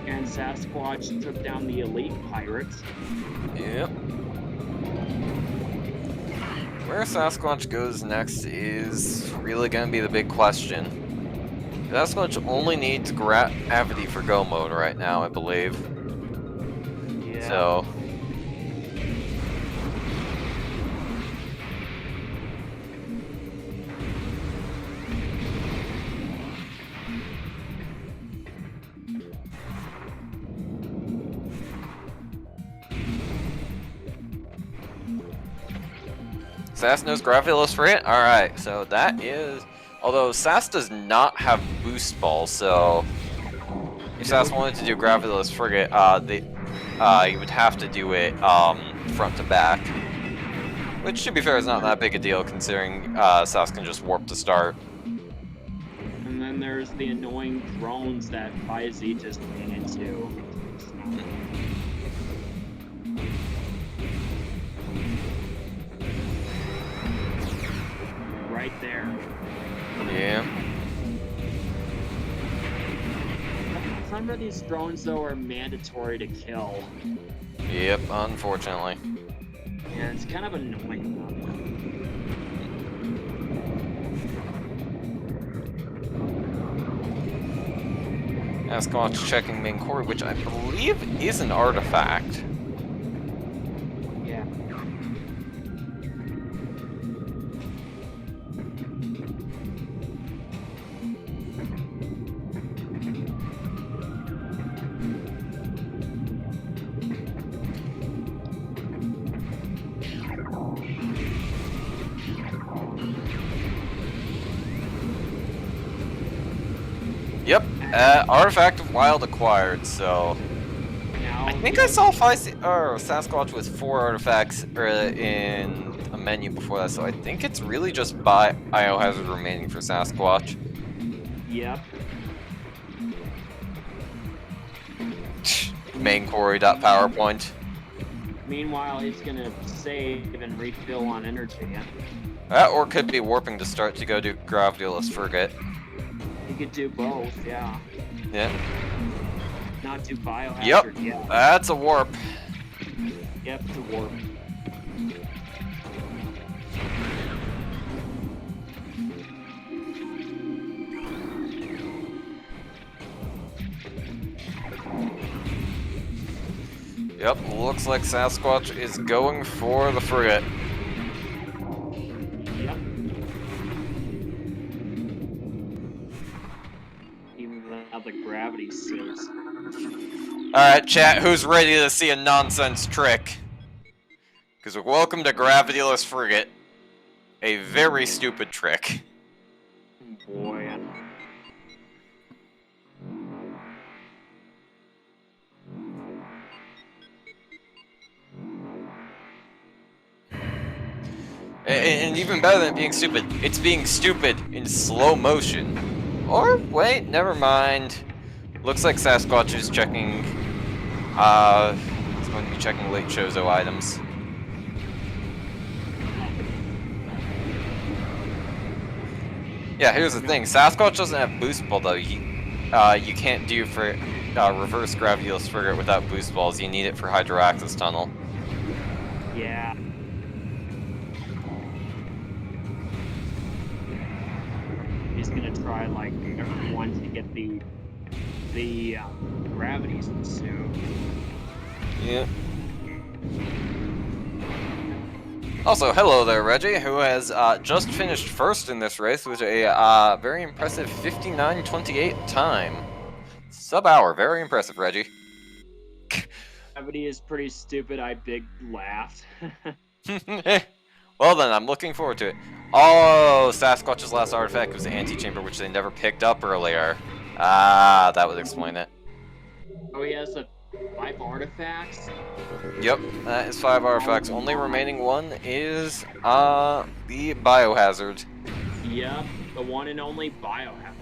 S1: And Sasquatch took down the elite pirates.
S2: Yep. Where Sasquatch goes next is really gonna be the big question. Sasquatch only needs gravity for go mode right now, I believe.
S1: Yeah.
S2: So. Sass knows Gravilus for it? Alright, so that is... Although Sass does not have boost balls, so... If Sass wanted to do Gravilus Frigate, you would have to do it front to back. Which, to be fair, is not that big a deal, considering Sass can just warp to start.
S1: And then there's the annoying drones that Fizy just ran into. Right there.
S2: Yeah.
S1: Some of these drones, though, are mandatory to kill.
S2: Yep, unfortunately.
S1: And it's kind of annoying.
S2: Sasquatch checking main core, which I believe is an artifact.
S1: Yeah.
S2: Yep, artifact of wild acquired, so...
S1: Now,
S2: I think I saw Sasquatch with 4 artifacts in a menu before that, so I think it's really just Biohazard remaining for Sasquatch.
S1: Yep.
S2: Main quarry.powerpoint.
S1: Meanwhile, he's gonna save and refill on energy.
S2: Or could be warping to start to go do Gravilus Frigate.
S1: He could do both, yeah.
S2: Yeah.
S1: Not do biohazard.
S2: Yep.
S1: Yeah.
S2: That's a warp.
S1: Yep, it's a warp.
S2: Yep, looks like Sasquatch is going for the frigate.
S1: Yep. Even without the gravity suits.
S2: Alright, chat, who's ready to see a nonsense trick? Because welcome to Gravityless Frigate. A very stupid trick.
S1: Boy.
S2: And even better than being stupid, it's being stupid in slow motion. Or, wait, never mind. Looks like Sasquatch is checking, he's going to be checking late Chozo items. Yeah, here's the thing, Sasquatch doesn't have boost ball though. You can't do for reverse Gravilus Frigate without boost balls, you need it for Hydroaxis Tunnel.
S1: Yeah. He's gonna try like everyone to get the gravity suit.
S2: Yeah. Also, hello there, Reggie, who has just finished first in this race with a very impressive 59:28 time. Sub-hour, very impressive, Reggie.
S1: Gravity is pretty stupid. I big laughed.
S2: Well then, I'm looking forward to it. Oh, Sasquatch's last artifact was the Antechamber, which they never picked up earlier. Ah, that would explain it.
S1: Oh, he has the 5 artifacts?
S2: Yep, that is 5 artifacts. Only remaining one is, the biohazard.
S1: Yep, the one and only biohazard.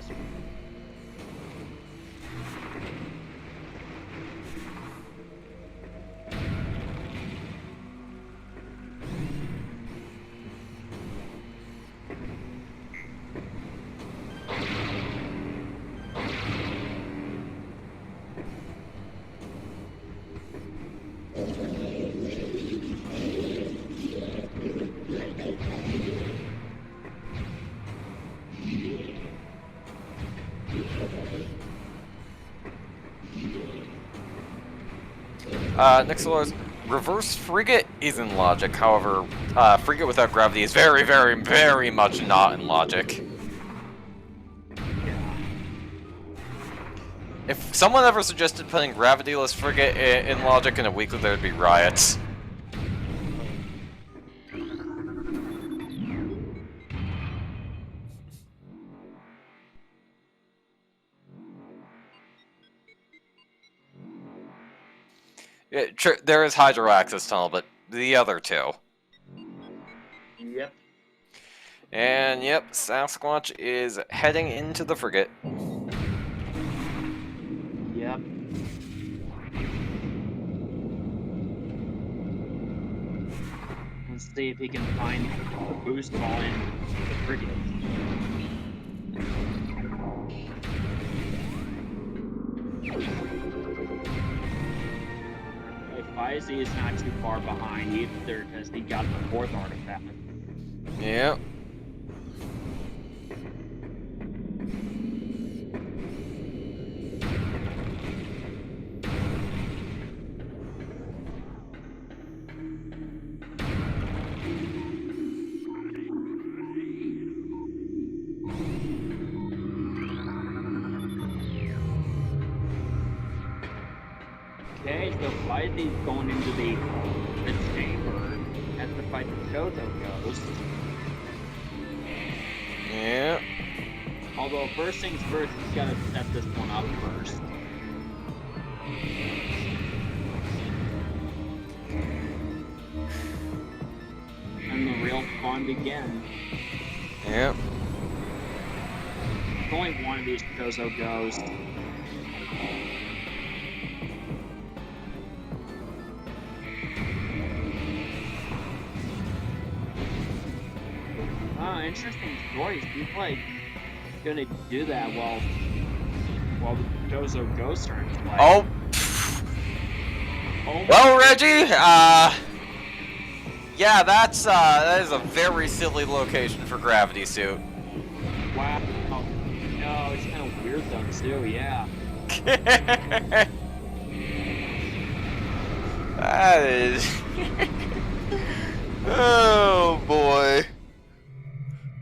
S2: Next one is reverse frigate is in logic. However, frigate without gravity is very, very, very much not in logic. If someone ever suggested putting gravityless frigate in logic in a weekly, there would be riots. There is hydro access tunnel, but the other two.
S1: Yep.
S2: And yep, Sasquatch is heading into the frigate.
S1: Yep. Let's see if he can find the boost ball in the frigate. Faizy is not too far behind either because he got the 4th artifact.
S2: Yep.
S1: Okay, so Faizy's going into the chamber as the fight the Chozo goes.
S2: Yep.
S1: Although first things first, he's got to set this one up first. And the real fun begins.
S2: Yep.
S1: If only one of these Chozo goes. Interesting choice. He's like gonna do that while the Chozo Ghost turns play.
S2: Oh.
S1: Oh
S2: Well, Reggie, yeah, that is a very silly location for gravity suit.
S1: Wow. No, it's kind of weird though too. Yeah.
S2: That is. Oh boy.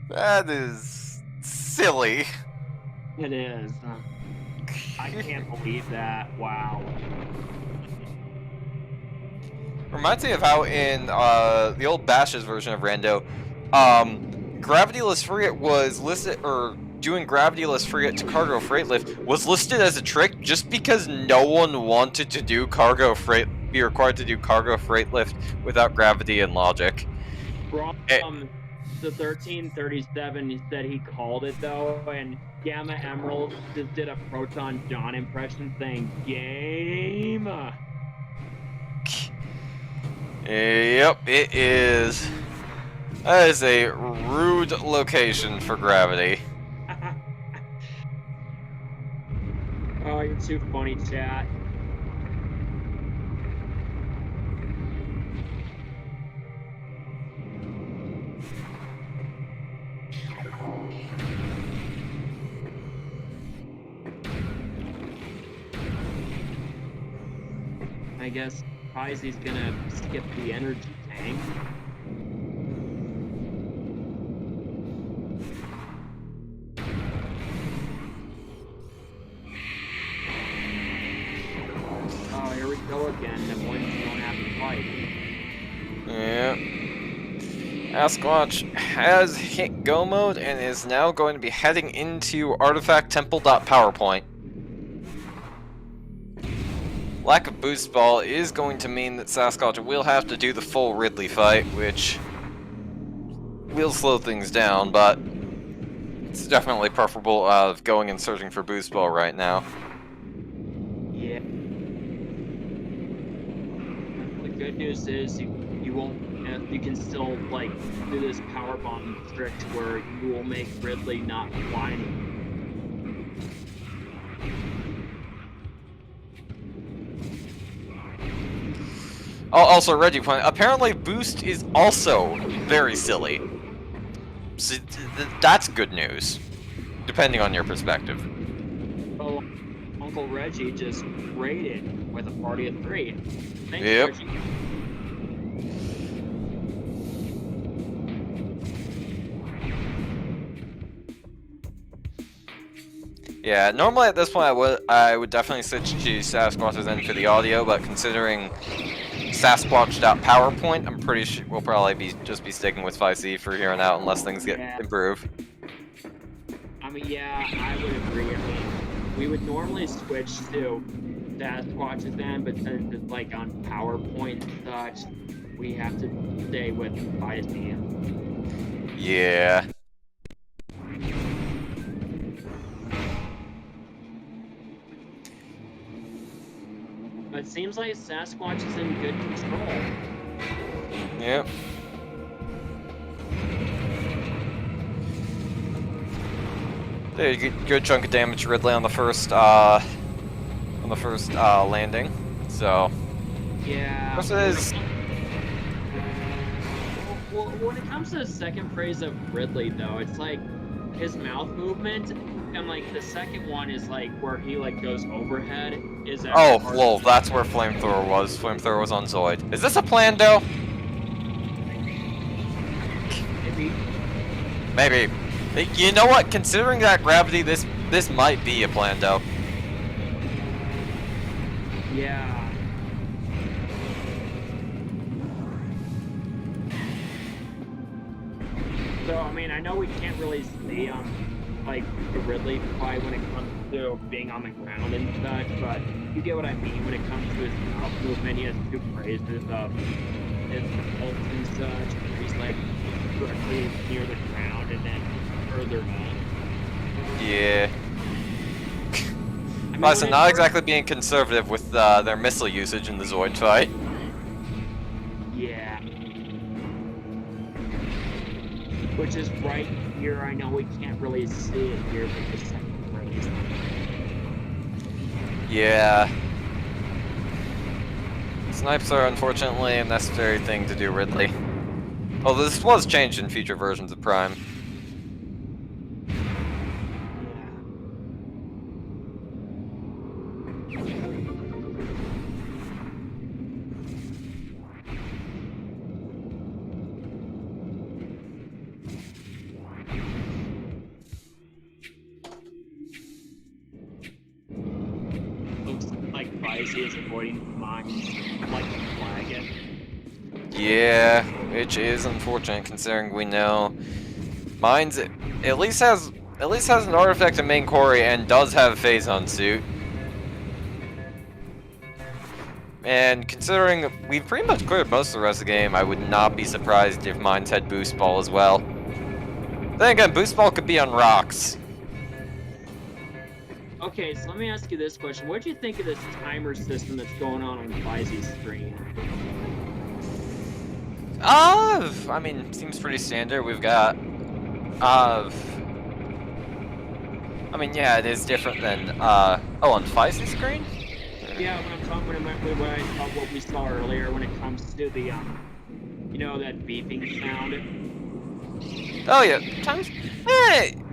S2: That is silly.
S1: It is. I can't believe that. Wow.
S2: Reminds me of how in the old Bash's version of Rando, gravityless frigate was listed, or doing gravityless frigate to cargo freight lift was listed as a trick just because no one wanted to do be required to do cargo freight lift without gravity and logic.
S1: From the 1337, he said he called it though, and Gamma Emerald just did a Proton John impression saying "game."
S2: Yep, it is. That is a rude location for gravity.
S1: Oh, you're too funny, chat. I guess Faizy's gonna skip the energy tank. Oh, here we go again. The ones you don't have to fight.
S2: Yeah. Sasquatch has hit go mode and is now going to be heading into artifacttemple.powerpoint. Lack of boost ball is going to mean that Sasquatch will have to do the full Ridley fight, which will slow things down, but it's definitely preferable of going and searching for boost ball right now.
S1: Yeah. The good news is you won't. You can still like do this power bomb trick where you will make Ridley not whiny.
S2: Oh, also, Reggie point. Apparently, boost is also very silly. So that's good news, depending on your perspective.
S1: Oh, Uncle Reggie just raided with a party of 3. Thanks,
S2: Yep.
S1: Reggie.
S2: Yeah, normally at this point I would definitely switch to Sasquatch's end for the audio, but considering Sasquatch.PowerPoint, I'm pretty sure we'll probably just be sticking with 5C for here on out unless things get improved.
S1: I mean, yeah, I would agree. I mean, we would normally switch to Sasquatch's end, but since it's like on PowerPoint and such, we have to stay with 5C.
S2: Yeah.
S1: But it seems like Sasquatch is in good control.
S2: Yep. Good chunk of damage to Ridley on the first landing. So
S1: Yeah.
S2: this is
S1: Well, when it comes to the second phase of Ridley, though, it's like his mouth movement, and like the second one is like where he like goes overhead. Is that?
S2: oh, well, that's where Flamethrower was. Flamethrower was on Zoid. Is this a Plando?
S1: Maybe.
S2: Maybe. You know what? Considering that gravity, this might be a Plando.
S1: Yeah. So I mean, I know we can't really see like the Ridley fight when it comes to being on the ground and such, but you get what I mean when it comes to his mouth movement. He has 2 phrases of his pulse and such. He's like directly near the ground and then further up.
S2: Yeah.
S1: I mean,
S2: Listen, not exactly being conservative with their missile usage in the Zoid fight.
S1: Yeah. Which is right here. I know we can't really see it here, but the second phrase.
S2: Yeah. Snipes are unfortunately a necessary thing to do, Ridley. Although this was changed in future versions of Prime.
S1: Looks like Vizy is avoiding mines like a flagon.
S2: Yeah, which is unfortunate considering we know Mines at least has an artifact in main quarry and does have Phazon suit. And considering we've pretty much cleared most of the rest of the game, I would not be surprised if Mines had boost ball as well. Then again, boost ball could be on rocks.
S1: Okay, so let me ask you this question. What do you think of this timer system that's going on Vizy's screen?
S2: I mean, seems pretty standard. We've got, I mean, yeah, it is different than, oh, on Feis's screen?
S1: Yeah, when I'm talking about what we saw earlier when it comes to the, you know, that beeping sound.
S2: Oh yeah, times.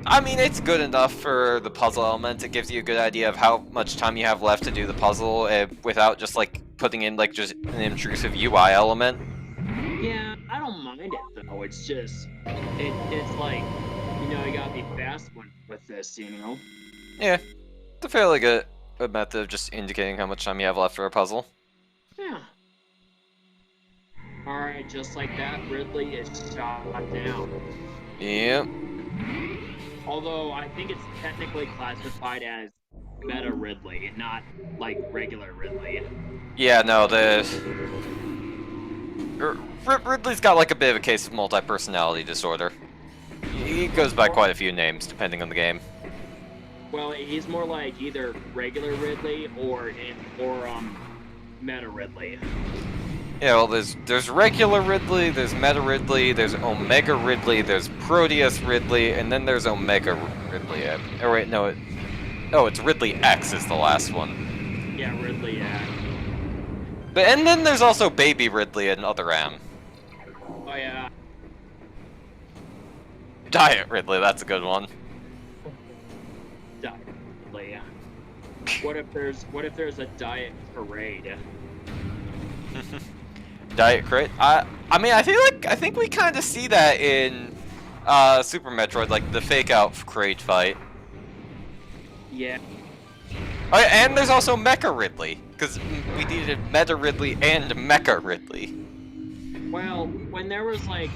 S2: I mean, it's good enough for the puzzle element. It gives you a good idea of how much time you have left to do the puzzle without just like putting in like just an intrusive UI element.
S1: Yeah, I don't mind it though. It's just, it's like, you know, you gotta be fast with this, you know.
S2: Yeah, it's a fairly good method of just indicating how much time you have left for a puzzle.
S1: Yeah. Alright, just like that, Ridley is shot down.
S2: Yep.
S1: Although I think it's technically classified as meta Ridley, not like regular Ridley.
S2: Yeah, no, Ridley's got like a bit of a case of multi-personality disorder. He goes by quite a few names depending on the game.
S1: Well, he's more like either regular Ridley or meta Ridley.
S2: Yeah, well, there's regular Ridley, there's Meta Ridley, there's Omega Ridley, there's Proteus Ridley, and then there's Omega Ridley. Oh wait, no, it's Ridley X is the last one.
S1: Yeah, Ridley, yeah.
S2: And then there's also Baby Ridley and Other M.
S1: Oh yeah.
S2: Diet Ridley, that's a good one.
S1: Diet Ridley. What if there's a diet parade?
S2: Diet Crate. I mean, I think we kind of see that in Super Metroid, like the fake out Crate fight.
S1: Yeah.
S2: Oh, and there's also Mecha Ridley, because we needed Meta Ridley and Mecha Ridley.
S1: Well, when Metroid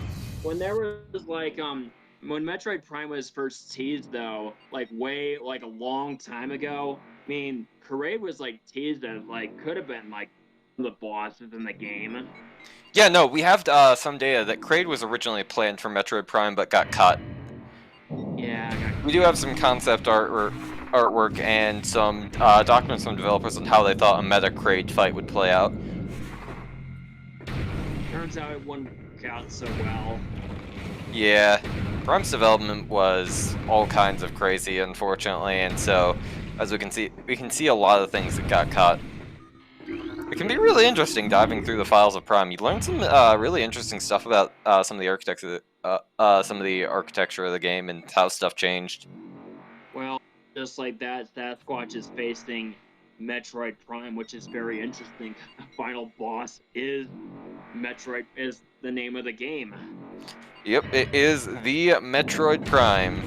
S1: Prime was first teased, though, like a long time ago. I mean, Parade was like teased as like could have been like the bosses in the game.
S2: Yeah, no, we have some data that Kraid was originally planned for Metroid Prime but got cut.
S1: Yeah.
S2: We do have some concept artwork and some documents from developers on how they thought a Meta Kraid fight would play out.
S1: Turns out it wouldn't work out so well.
S2: Yeah, Prime's development was all kinds of crazy, unfortunately, and so, as we can see a lot of things that got cut. It can be really interesting diving through the files of Prime. You learn some really interesting stuff about some of the architecture of the game and how stuff changed.
S1: Well, just like that, Sasquatch is facing Metroid Prime, which is very interesting. The final boss is Metroid, is the name of the game.
S2: Yep, it is the Metroid Prime.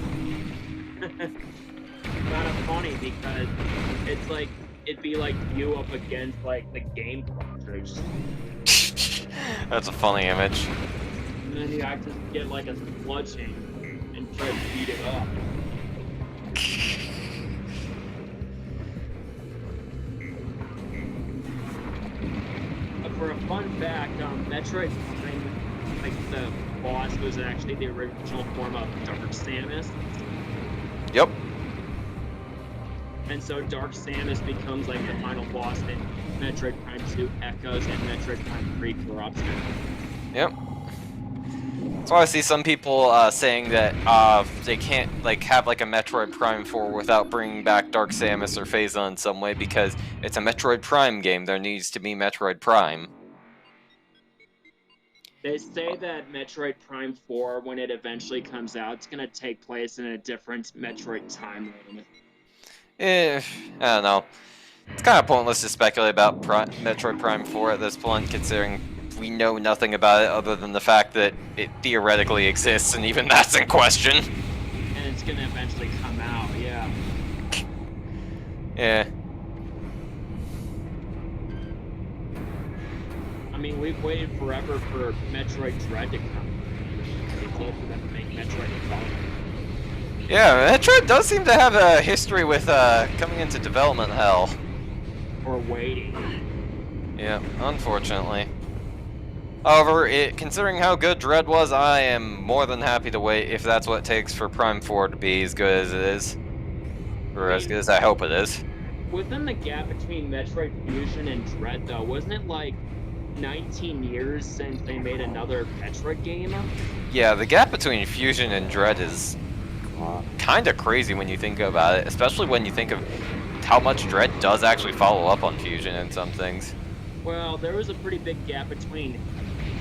S1: Kind of funny because it's like it'd be like you up against like the game cartridge.
S2: That's a funny image.
S1: And then you have to get like a sledgehammer and try to beat it up. For a fun fact, Metroid Prime, like the boss was actually the original form of Dark Samus.
S2: Yep.
S1: And so Dark Samus becomes like the final boss in Metroid Prime 2 Echoes and Metroid Prime 3 Corruption.
S2: Yep. So I see some people saying that they can't like have like a Metroid Prime 4 without bringing back Dark Samus or Phasa in some way because it's a Metroid Prime game. There needs to be Metroid Prime.
S1: They say that Metroid Prime 4, when it eventually comes out, it's going to take place in a different Metroid timeline.
S2: I don't know. It's kind of pointless to speculate about Metroid Prime 4 at this point, considering we know nothing about it other than the fact that it theoretically exists, and even that's in question.
S1: And it's going to eventually come out, yeah.
S2: Yeah.
S1: I mean, we've waited forever for Metroid Dread to come. They told them to make Metroid development.
S2: Yeah, Metroid does seem to have a history with coming into development hell.
S1: Or waiting.
S2: Yeah, unfortunately. However, considering how good Dread was, I am more than happy to wait if that's what it takes for Prime 4 to be as good as it is. Or as good as I hope it is.
S1: Within the gap between Metroid Fusion and Dread, though, wasn't it like 19 years since they made another Metroid game?
S2: Yeah, the gap between Fusion and Dread is kind of crazy when you think about it, especially when you think of how much Dread does actually follow up on Fusion in some things.
S1: Well, there was a pretty big gap between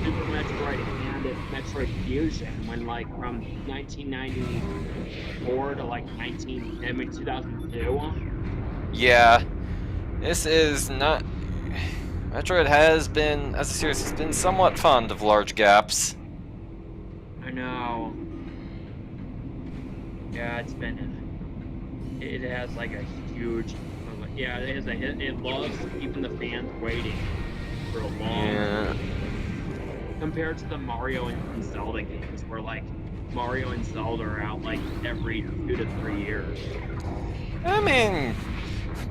S1: Super Metroid and Metroid Fusion when, like, from 1994 to, like, 2002.
S2: Yeah, this is not... Metroid has been, as a series, has been somewhat fond of large gaps.
S1: I know. Yeah, it's been... It has, like, a huge... Yeah, it loves keeping the fans waiting for a long...
S2: Yeah.
S1: compared to the Mario and Zelda games, where like Mario and Zelda are out like every 2 to 3 years.
S2: I mean,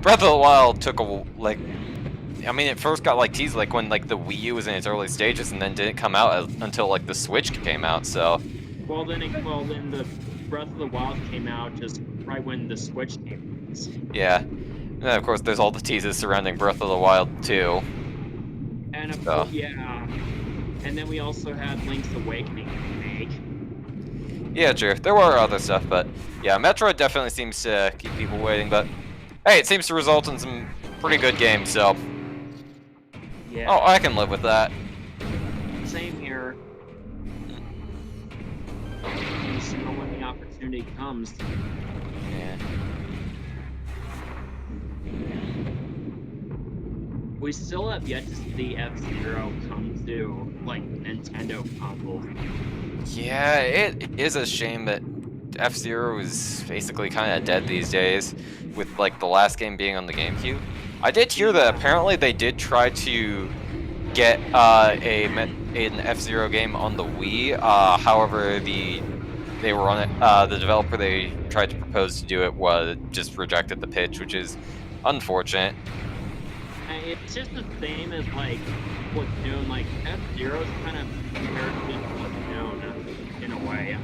S2: Breath of the Wild took like. I mean, it first got like teased like when like the Wii U was in its early stages, and then didn't come out until like the Switch came out. So.
S1: Well, then the Breath of the Wild came out just right when the Switch came out.
S2: Yeah. And then, of course, there's all the teases surrounding Breath of the Wild too.
S1: And of
S2: So.
S1: course, yeah. And then we also had Link's Awakening remake.
S2: Yeah, true. There were other stuff, but yeah, Metroid definitely seems to keep people waiting. But hey, it seems to result in some pretty good games. So.
S1: Yeah.
S2: Oh, I can live with that.
S1: Same here. You just know when the opportunity comes.
S2: Yeah.
S1: We still have yet to see F-Zero come to like Nintendo consoles.
S2: Yeah, it is a shame that F-Zero is basically kind of dead these days, with like the last game being on the GameCube. I did hear that apparently they did try to get an F-Zero game on the Wii. However, they were on it. The developer they tried to propose to do it was just rejected the pitch, which is unfortunate.
S1: It's just the same as like Splatoon. Like F-Zero's kind of compared to Splatoon in a way.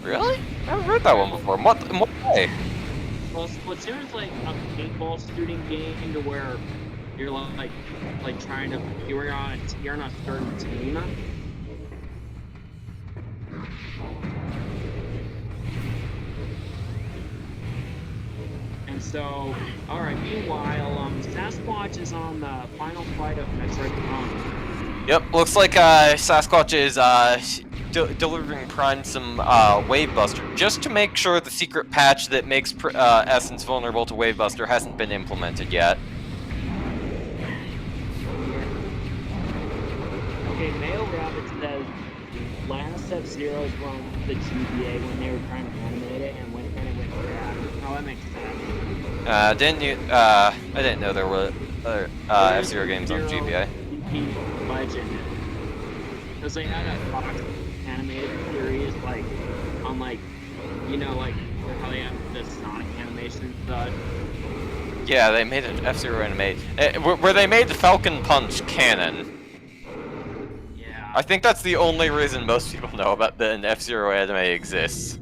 S2: Really? I haven't heard that one before. In what way?
S1: Well, Splatoon is like a paintball shooting game to where you're like trying to you're on a certain team. And so, all right. Meanwhile, Sasquatch is on the final fight of Metroid Prime.
S2: Yep, looks like Sasquatch is delivering Prime some Wave Buster, just to make sure the secret patch that makes Essence vulnerable to Wave Buster hasn't been implemented yet.
S1: Okay, Mayo Rabbit says last F-Zero's run the GBA when they were trying to animate it, and it went bad. Oh, that makes sense.
S2: Didn't you? I didn't know there were other F-Zero games on GBA.
S1: Legend. Because they had a Fox animated series, like, on, like, you know, like, how they have the Sonic animation stuff.
S2: Yeah, they made an F-Zero anime. Where they made the Falcon Punch canon.
S1: Yeah.
S2: I think that's the only reason most people know about that an F-Zero anime exists.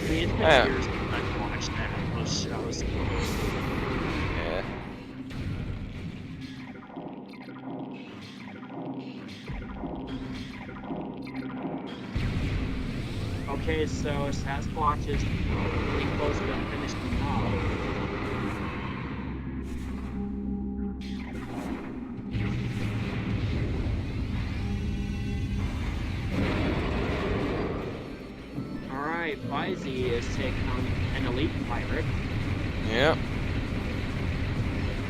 S1: I mean, it's been years since I've watched those shows.
S2: Yeah.
S1: Okay, so Sasquatch is pretty close to finishing off. Alright, Fizzy is taking on an elite pirate.
S2: Yep.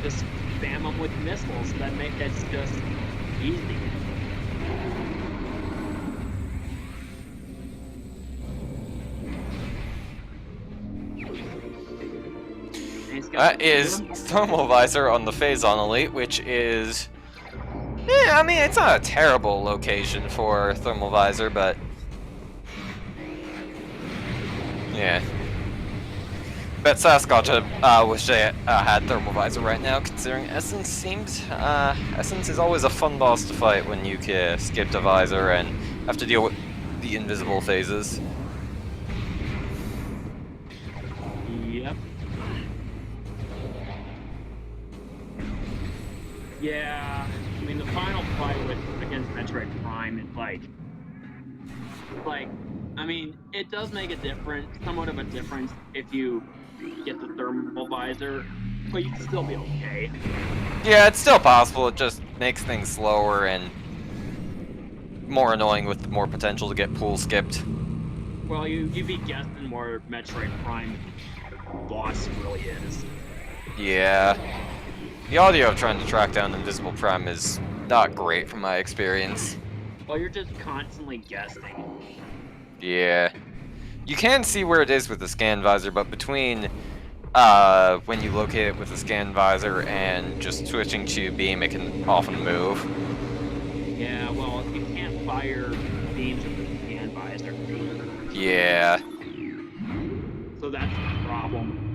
S1: Just spam them with missiles. That's just easy.
S2: That is Thermal Visor on the Phazon Elite, which is... Yeah, I mean, it's not a terrible location for Thermal Visor, but... Yeah. Bet Sasquatch wish they had Thermal Visor right now, considering Essence seems... Essence is always a fun boss to fight when you can skip the Visor and have to deal with the invisible phases.
S1: Yep. Yeah, I mean the final fight against Metroid Prime is like, I mean, it does make a difference, somewhat of a difference if you get the thermal visor, but you can still be okay.
S2: Yeah, it's still possible. It just makes things slower and more annoying with more potential to get pool skipped.
S1: Well, you'd be guessing where Metroid Prime boss really is.
S2: Yeah. The audio of trying to track down Invisible Prime is not great from my experience.
S1: Well, you're just constantly guessing.
S2: Yeah. You can see where it is with the scan visor, but between when you locate it with the scan visor and just switching to beam, it can often move.
S1: Yeah, well, you can't fire beams with the scan visor.
S2: Yeah.
S1: So that's the problem.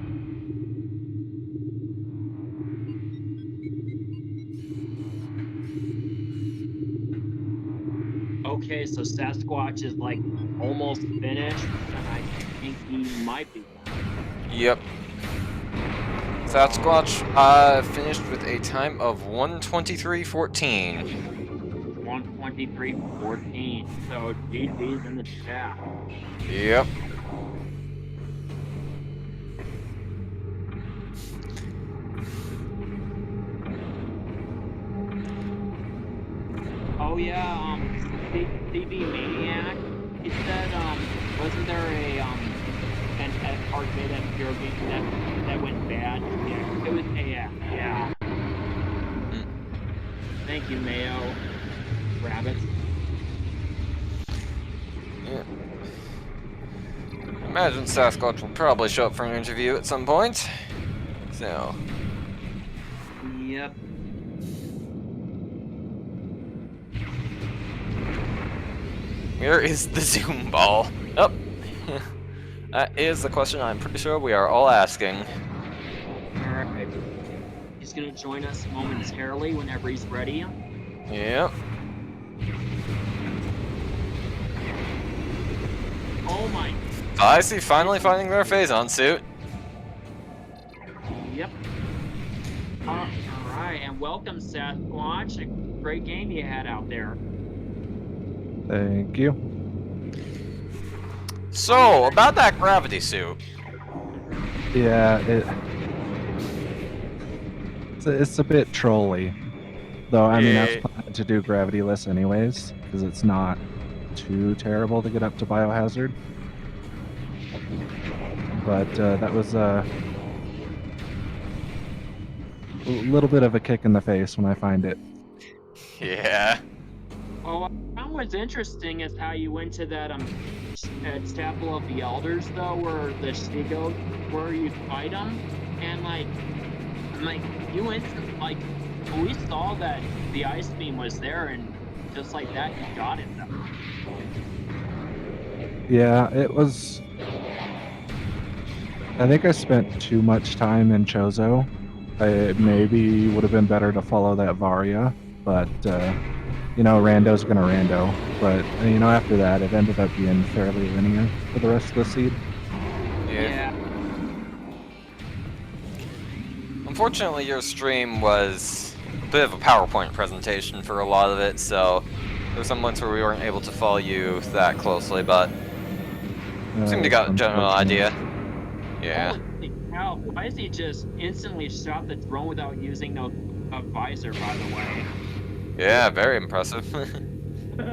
S1: Okay, so Sasquatch is like almost finished, and I think he might be.
S2: Yep. Sasquatch finished with a time of 1:23:14.
S1: 123:14. So GG's in the chat.
S2: Yep.
S1: Oh yeah, CB Maniac. He said, wasn't there an arcade at Pure Game that went bad? Yeah, it was yeah. Thank you, Mayo. Rabbits.
S2: Yeah. Imagine Sasquatch will probably show up for an interview at some point. So.
S1: Yep.
S2: Where is the Zoom ball? Oh. That is the question I'm pretty sure we are all asking.
S1: Alright. He's gonna join us momentarily whenever he's ready.
S2: Yep.
S1: Oh my.
S2: I see finally finding their Phazon suit.
S1: Yep. Alright, and welcome, Sasquatch. A great game you had out there.
S3: Thank you.
S2: So, about that gravity suit.
S3: Yeah, it's a bit trolly. Though, I mean, I was planning to do gravity-less anyways, because it's not too terrible to get up to Biohazard. But that was a little bit of a kick in the face when I find it.
S2: Yeah.
S1: Well, what I found was interesting is how you went to that Chapel of the Elders, though, where the Stigo, where you fight them, and like you went like we saw that the ice beam was there, and just like that, you got it though.
S3: Yeah, it was. I think I spent too much time in Chozo. It maybe would have been better to follow that Varia, but you know, rando's gonna rando. But you know, after that, it ended up being fairly linear for the rest of the seed.
S1: Yeah.
S2: Unfortunately, your stream was a bit of a PowerPoint presentation for a lot of it, so there were some points where we weren't able to follow you that closely, but seemed to got a general idea. Yeah.
S1: Holy cow! Spicy just instantly shot the drone without using a visor, by the way.
S2: Yeah, very impressive.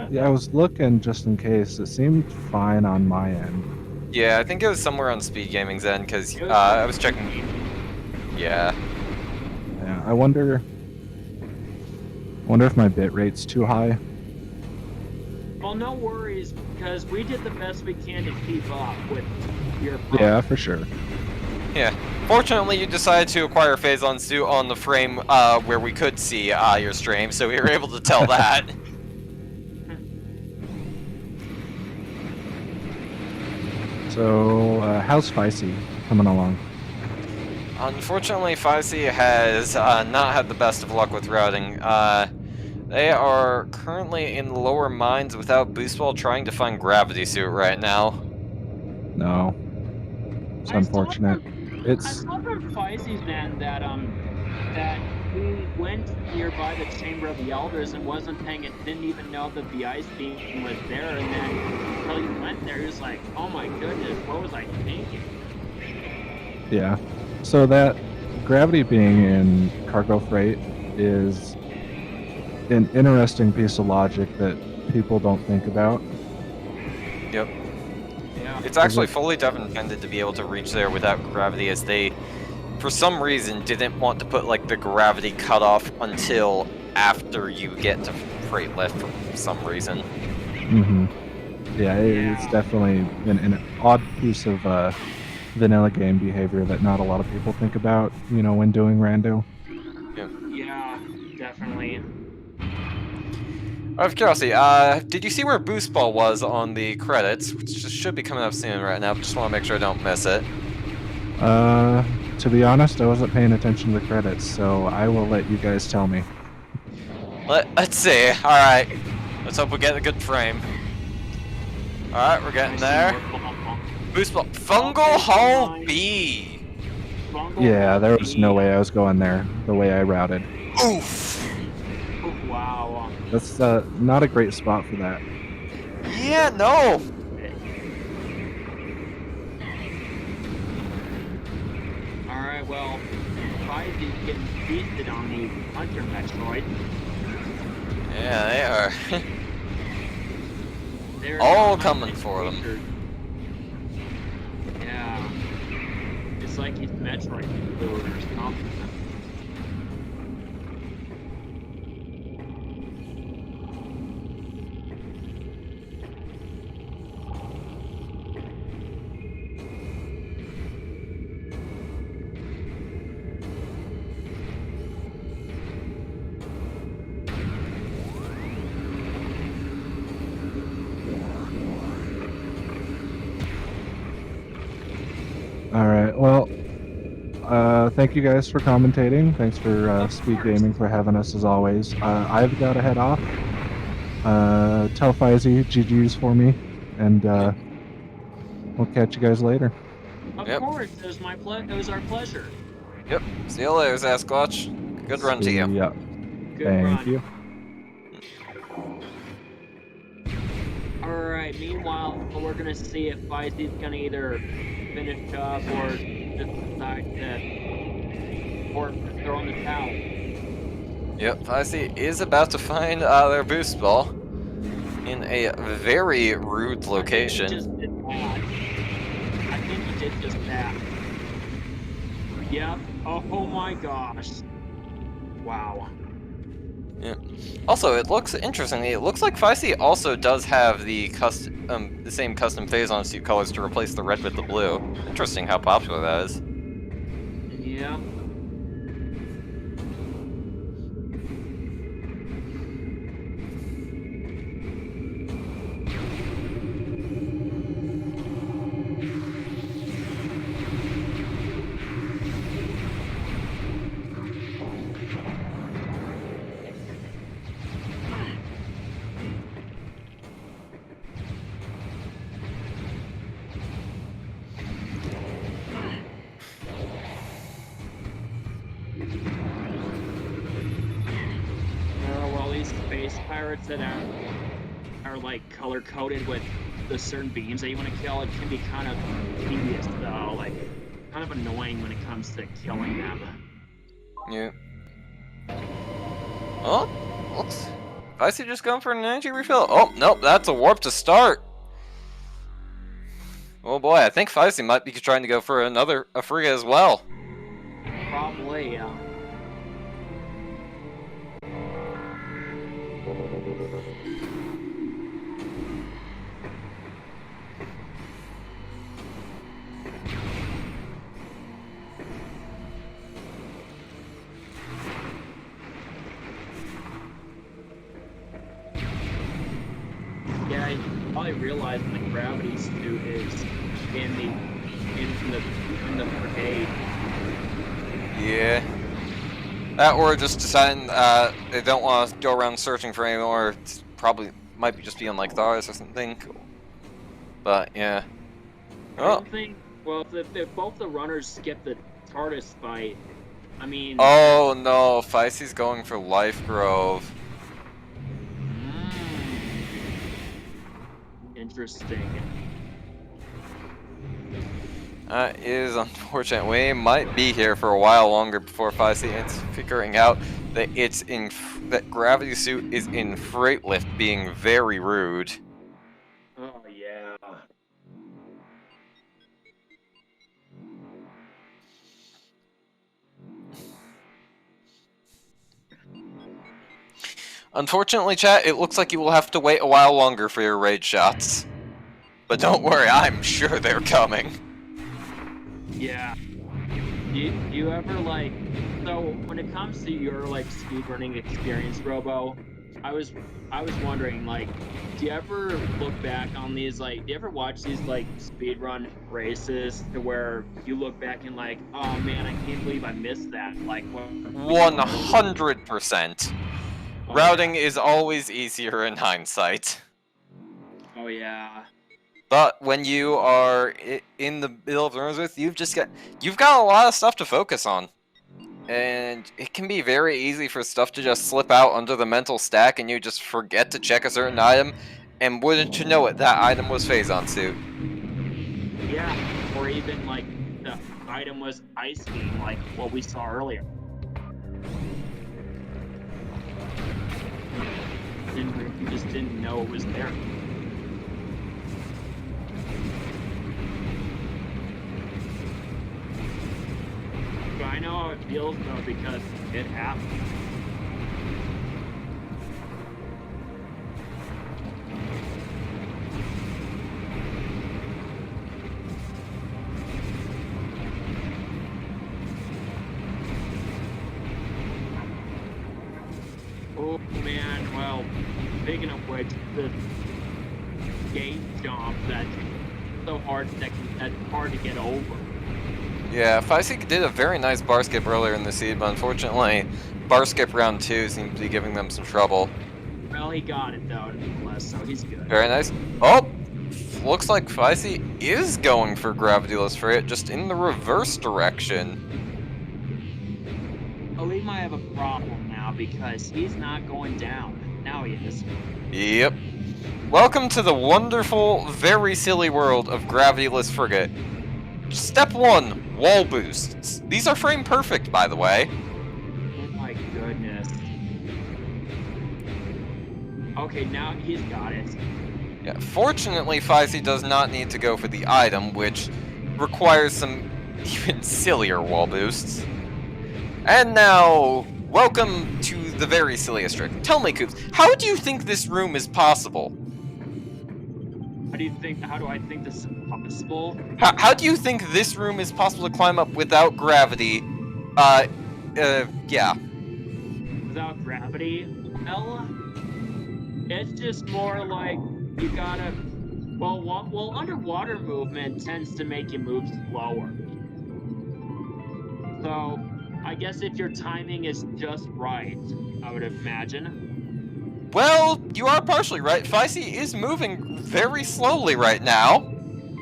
S3: Yeah, I was looking just in case. It seemed fine on my end.
S2: Yeah, I think it was somewhere on SpeedGaming's end, because I was checking. Yeah.
S3: Yeah, I wonder if my bit rate's too high.
S1: Well, no worries, because we did the best we can to keep up with your product.
S3: Yeah, for sure.
S2: Yeah. Fortunately, you decided to acquire Phazon suit on the frame where we could see your stream, so we were able to tell that.
S3: So, how's Feisty coming along?
S2: Unfortunately, Feisty has not had the best of luck with routing. They are currently in the lower mines without boost while trying to find gravity suit right now.
S3: No. It's unfortunate.
S1: I saw from Feisty's end that he went nearby the Chamber of the Elders and wasn't paying it, didn't even know that the ice beam was there, and then until he went there, he was like, oh my goodness, what was I thinking?
S3: Yeah. So that gravity being in cargo freight is an interesting piece of logic that people don't think about.
S2: Yep.
S1: Yeah.
S2: It's actually fully intended to be able to reach there without gravity, as they, for some reason, didn't want to put like the gravity cutoff until after you get to freight lift for some reason.
S3: Mm-hmm. Yeah, it's definitely an odd piece of vanilla game behavior that not a lot of people think about, you know, when doing rando.
S1: Yeah, definitely.
S2: Out of curiosity, did you see where Boost Ball was on the credits? Which should be coming up soon right now, but just want to make sure I don't miss it.
S3: To be honest, I wasn't paying attention to the credits, so I will let you guys tell me.
S2: Let's see. Alright. Let's hope we get a good frame. Alright, we're getting there. Boost Ball. Fungal Hall B!
S3: Yeah, there was no way I was going there the way I routed.
S2: Oof!
S1: Wow.
S3: That's not a great spot for that.
S2: Yeah, no!
S1: Alright, well, Spidey's getting feasted on the Hunter Metroid.
S2: Yeah, they are.
S1: They're
S2: All
S1: not
S2: coming
S1: like
S2: for them.
S1: creatures. Yeah. It's like he's Metroid food or something.
S3: All right. Well, thank you guys for commentating. Thanks for SpeedGaming for having us as always. I've got to head off. Tell Fizzy GG's for me, and we'll catch you guys later.
S1: Of course, it was it was our pleasure.
S2: Yep. See you later, Sasquatch. Good run to you.
S3: Yeah.
S1: Good
S3: Thank
S1: run.
S3: you.
S1: Alright, meanwhile, we're gonna see if Fizzy's gonna either finish up or just decide that, or throw in the towel.
S2: Yep, Feisty is about to find their boost ball in a very rude location.
S1: I think he did just that. Yep. Oh my gosh. Wow.
S2: Yeah. Also, it looks interesting. It looks like Feisty also does have the same custom phase-on suit colors to replace the red with the blue. Interesting how popular that is.
S1: Yep. Well, these space pirates that are like color coded with the certain beams that you want to kill, it can be kind of tedious though, like kind of annoying when it comes to killing them.
S2: Yeah. Oh, looks. Feisty just going for an energy refill. Oh, nope, that's a warp to start. Oh boy, I think Feisty might be trying to go for a free as well.
S1: Probably, yeah. Yeah, I probably realized the gravity suit is in the brigade.
S2: Yeah. That or just deciding they don't want to go around searching for anymore. It's probably might be just be on like Thars or something. But yeah.
S1: I don't think. Well, if both the runners skip the TARDIS fight, I mean.
S2: Oh no, Feisty's going for Life Grove.
S1: Interesting.
S2: That is unfortunate. We might be here for a while longer before Feisty is figuring out that that gravity suit is in freight lift, being very rude.
S1: Oh yeah.
S2: Unfortunately, chat, it looks like you will have to wait a while longer for your raid shots. But don't worry, I'm sure they're coming.
S1: Yeah. Do you ever like, so when it comes to your like speedrunning experience, Robo, I was wondering like, do you ever look back on these like, do you ever watch these like speedrun races to where you look back and like, oh man, I can't believe I missed that. Like what we saw earlier.
S2: 100%.
S1: Oh
S2: Routing
S1: yeah.
S2: is always easier in hindsight.
S1: Oh yeah.
S2: But when you are in the middle of the runs with, you've got a lot of stuff to focus on. And it can be very easy for stuff to just slip out under the mental stack and you just forget to check a certain item, and wouldn't you know it, that item was Phazon suit.
S1: Yeah. Or even like the item was ice beam, like what we saw earlier. You just didn't know it was there. But I know how it feels though because it happened. Oh man, well, speaking of which, the gate jump that's so hard that's hard to get over.
S2: Yeah, Feisty did a very nice bar skip earlier in the seed, but unfortunately, bar skip round 2 seems to be giving them some trouble.
S1: Well, he got it though, nonetheless, so he's good.
S2: Very nice. Oh! Looks like Feisty is going for Gravityless Frigate, just in the reverse direction.
S1: Oh, he might have a problem now because he's not going down. Now he is.
S2: Yep. Welcome to the wonderful, very silly world of Gravityless Frigate. Step 1, wall boosts. These are frame perfect, by the way.
S1: Oh my goodness. Okay, now he's got it.
S2: Yeah, fortunately, Feisty does not need to go for the item, which requires some even sillier wall boosts. And now, welcome to the very silliest trick. Tell me, Coops, how do you think this room is possible?
S1: How do I think this is possible?
S2: How do you think this room is possible to climb up without gravity? Yeah.
S1: Without gravity? Well, it's just more like you gotta. Well, underwater movement tends to make you move slower. So, I guess if your timing is just right, I would imagine.
S2: Well, you are partially right. Feisty is moving very slowly right now.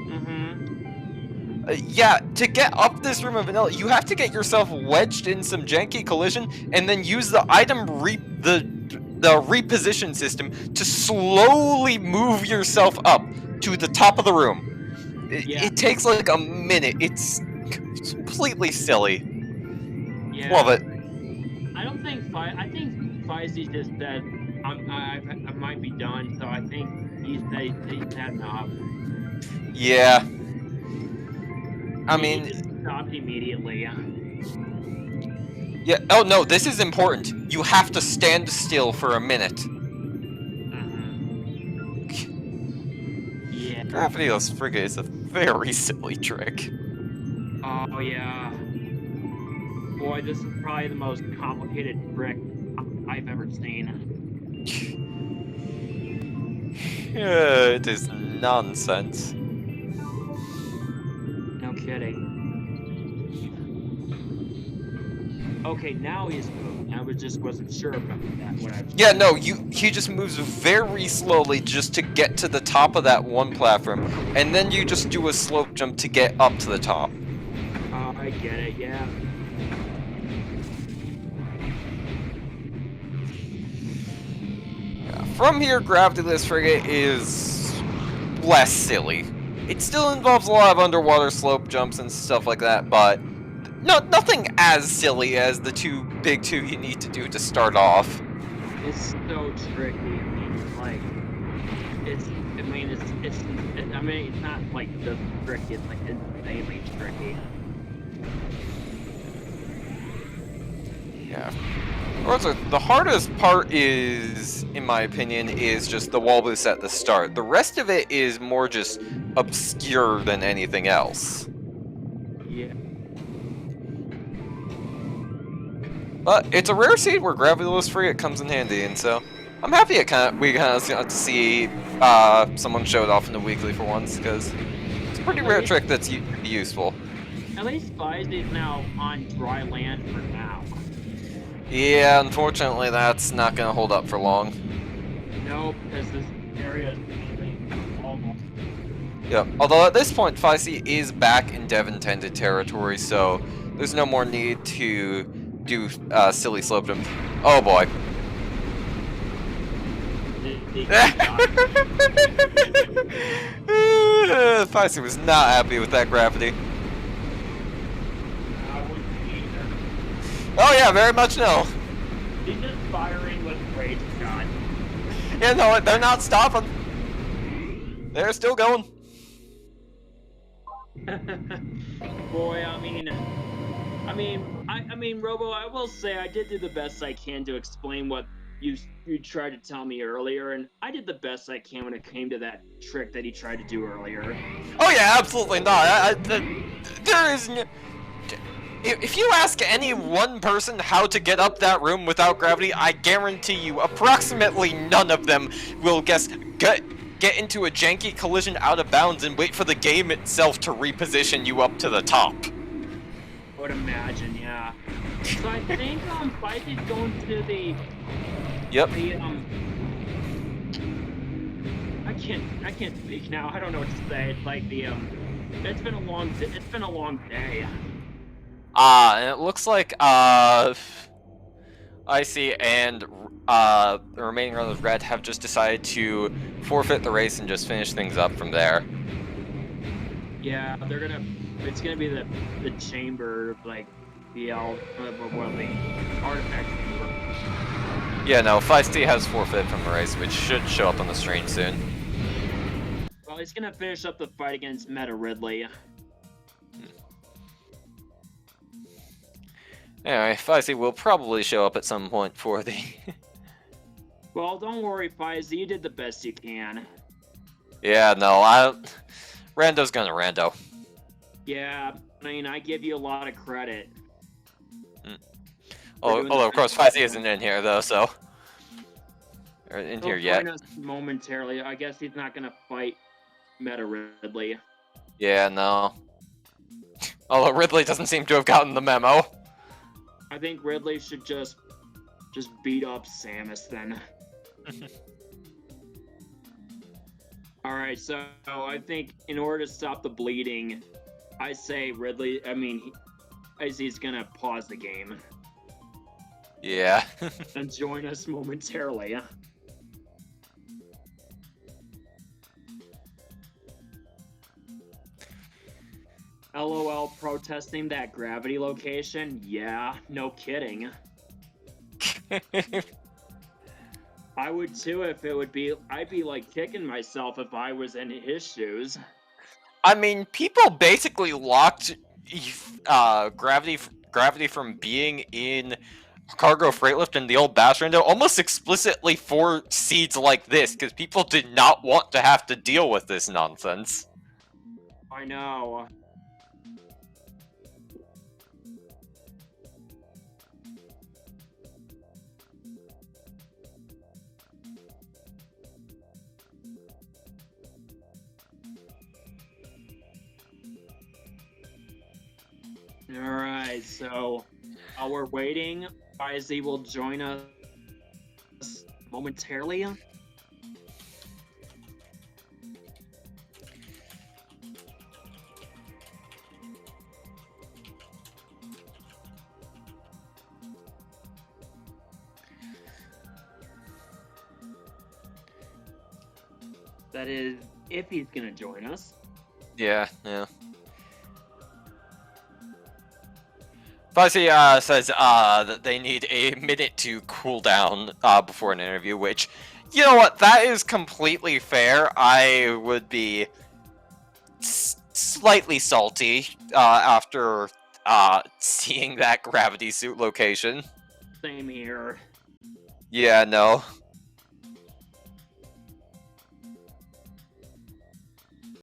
S1: Mm-hmm.
S2: Yeah, to get up this room of vanilla, you have to get yourself wedged in some janky collision, and then use the item the reposition system to slowly move yourself up to the top of the room. It takes like a minute. It's completely silly.
S1: Yeah.
S2: Love it.
S1: I don't think I think Feisty just said I might be done, so I think he's had enough.
S2: Yeah. I
S1: He
S2: mean,
S1: just stopped immediately.
S2: yeah. Oh no, this is important. You have to stand still for a minute.
S1: Yeah.
S2: Gravityless Frigate is a very silly trick.
S1: Oh yeah. Boy, this is probably the most complicated trick I've ever seen.
S2: Yeah, it is nonsense.
S1: No kidding. Okay, now he's moving. I wasn't sure about that. What I was
S2: Yeah, no, he just moves very slowly just to get to the top of that one platform, and then you just do a slope jump to get up to the top.
S1: Oh, I get it. Yeah.
S2: From here, Gravityless Frigate is less silly. It still involves a lot of underwater slope jumps and stuff like that, but nothing as silly as the big two you need to do to start off.
S1: It's so tricky. I mean, like, it's not like just tricky. It's like insanely tricky.
S2: Yeah. Also, the hardest part is, in my opinion, is just the wall boost at the start. The rest of it is more just obscure than anything else.
S1: Yeah.
S2: But it's a rare seed where gravity was free. It comes in handy, and so I'm happy we kind of got to see someone show it off in the weekly for once, because it's a pretty rare trick that's useful.
S1: At least Fizzy's now on dry land for now.
S2: Yeah, unfortunately, that's not going to hold up for long.
S1: Nope, because this area is almost.
S2: Yep. Although at this point, Feisty is back in dev-intended territory, so there's no more need to do silly slope jump. Oh boy. Feisty was not happy with that gravity.
S1: I wouldn't either.
S2: Oh yeah, very much no.
S1: He's just firing with rage shot.
S2: Yeah, no, they're not stopping. They're still going.
S1: Boy, I mean, Robo, I will say I did do the best I can to explain what you tried to tell me earlier, and I did the best I can when it came to that trick that he tried to do earlier.
S2: Oh yeah, absolutely not. There is. If you ask any one person how to get up that room without gravity, I guarantee you, approximately none of them will get into a janky collision out of bounds and wait for the game itself to reposition you up to the top.
S1: I would imagine, yeah. So I think Fizzy's going to the.
S2: Yep.
S1: The I can't speak now. I don't know what to say. It's like the it's been a long day.
S2: And it looks like Icy and the remaining runners Red have just decided to forfeit the race and just finish things up from there.
S1: Yeah, it's gonna be the chamber, like the artifact chamber.
S2: Yeah, no, Feisty has forfeit from the race, which should show up on the screen soon.
S1: Well, he's gonna finish up the fight against Meta Ridley.
S2: Anyway, Feisty will probably show up at some point for the...
S1: Well, don't worry, Fizzy, you did the best you can.
S2: Yeah, no, Rando's gonna Rando.
S1: Yeah, I mean, I give you a lot of credit.
S2: Although, of course, Feisty isn't in here, though, so... Or in here yet.
S1: Join us momentarily. I guess he's not gonna fight Meta Ridley.
S2: Yeah, no. Although Ridley doesn't seem to have gotten the memo.
S1: I think Ridley should just beat up Samus then. Alright, so I think in order to stop the bleeding, I say Ridley, he's gonna pause the game.
S2: Yeah.
S1: And join us momentarily. LOL protesting that gravity location? Yeah, no kidding. I would too if it would be, I'd be like kicking myself if I was in his shoes.
S2: I mean, people basically locked gravity from being in cargo freight lift in the old Bash window almost explicitly for seeds like this, because people did not want to have to deal with this nonsense.
S1: I know. Alright, so while we're waiting, Fizzy will join us momentarily. That is, if he's gonna join us.
S2: Yeah. Fuzzy says that they need a minute to cool down before an interview, which, you know what, that is completely fair. I would be slightly salty after seeing that gravity suit location.
S1: Same here.
S2: Yeah, no.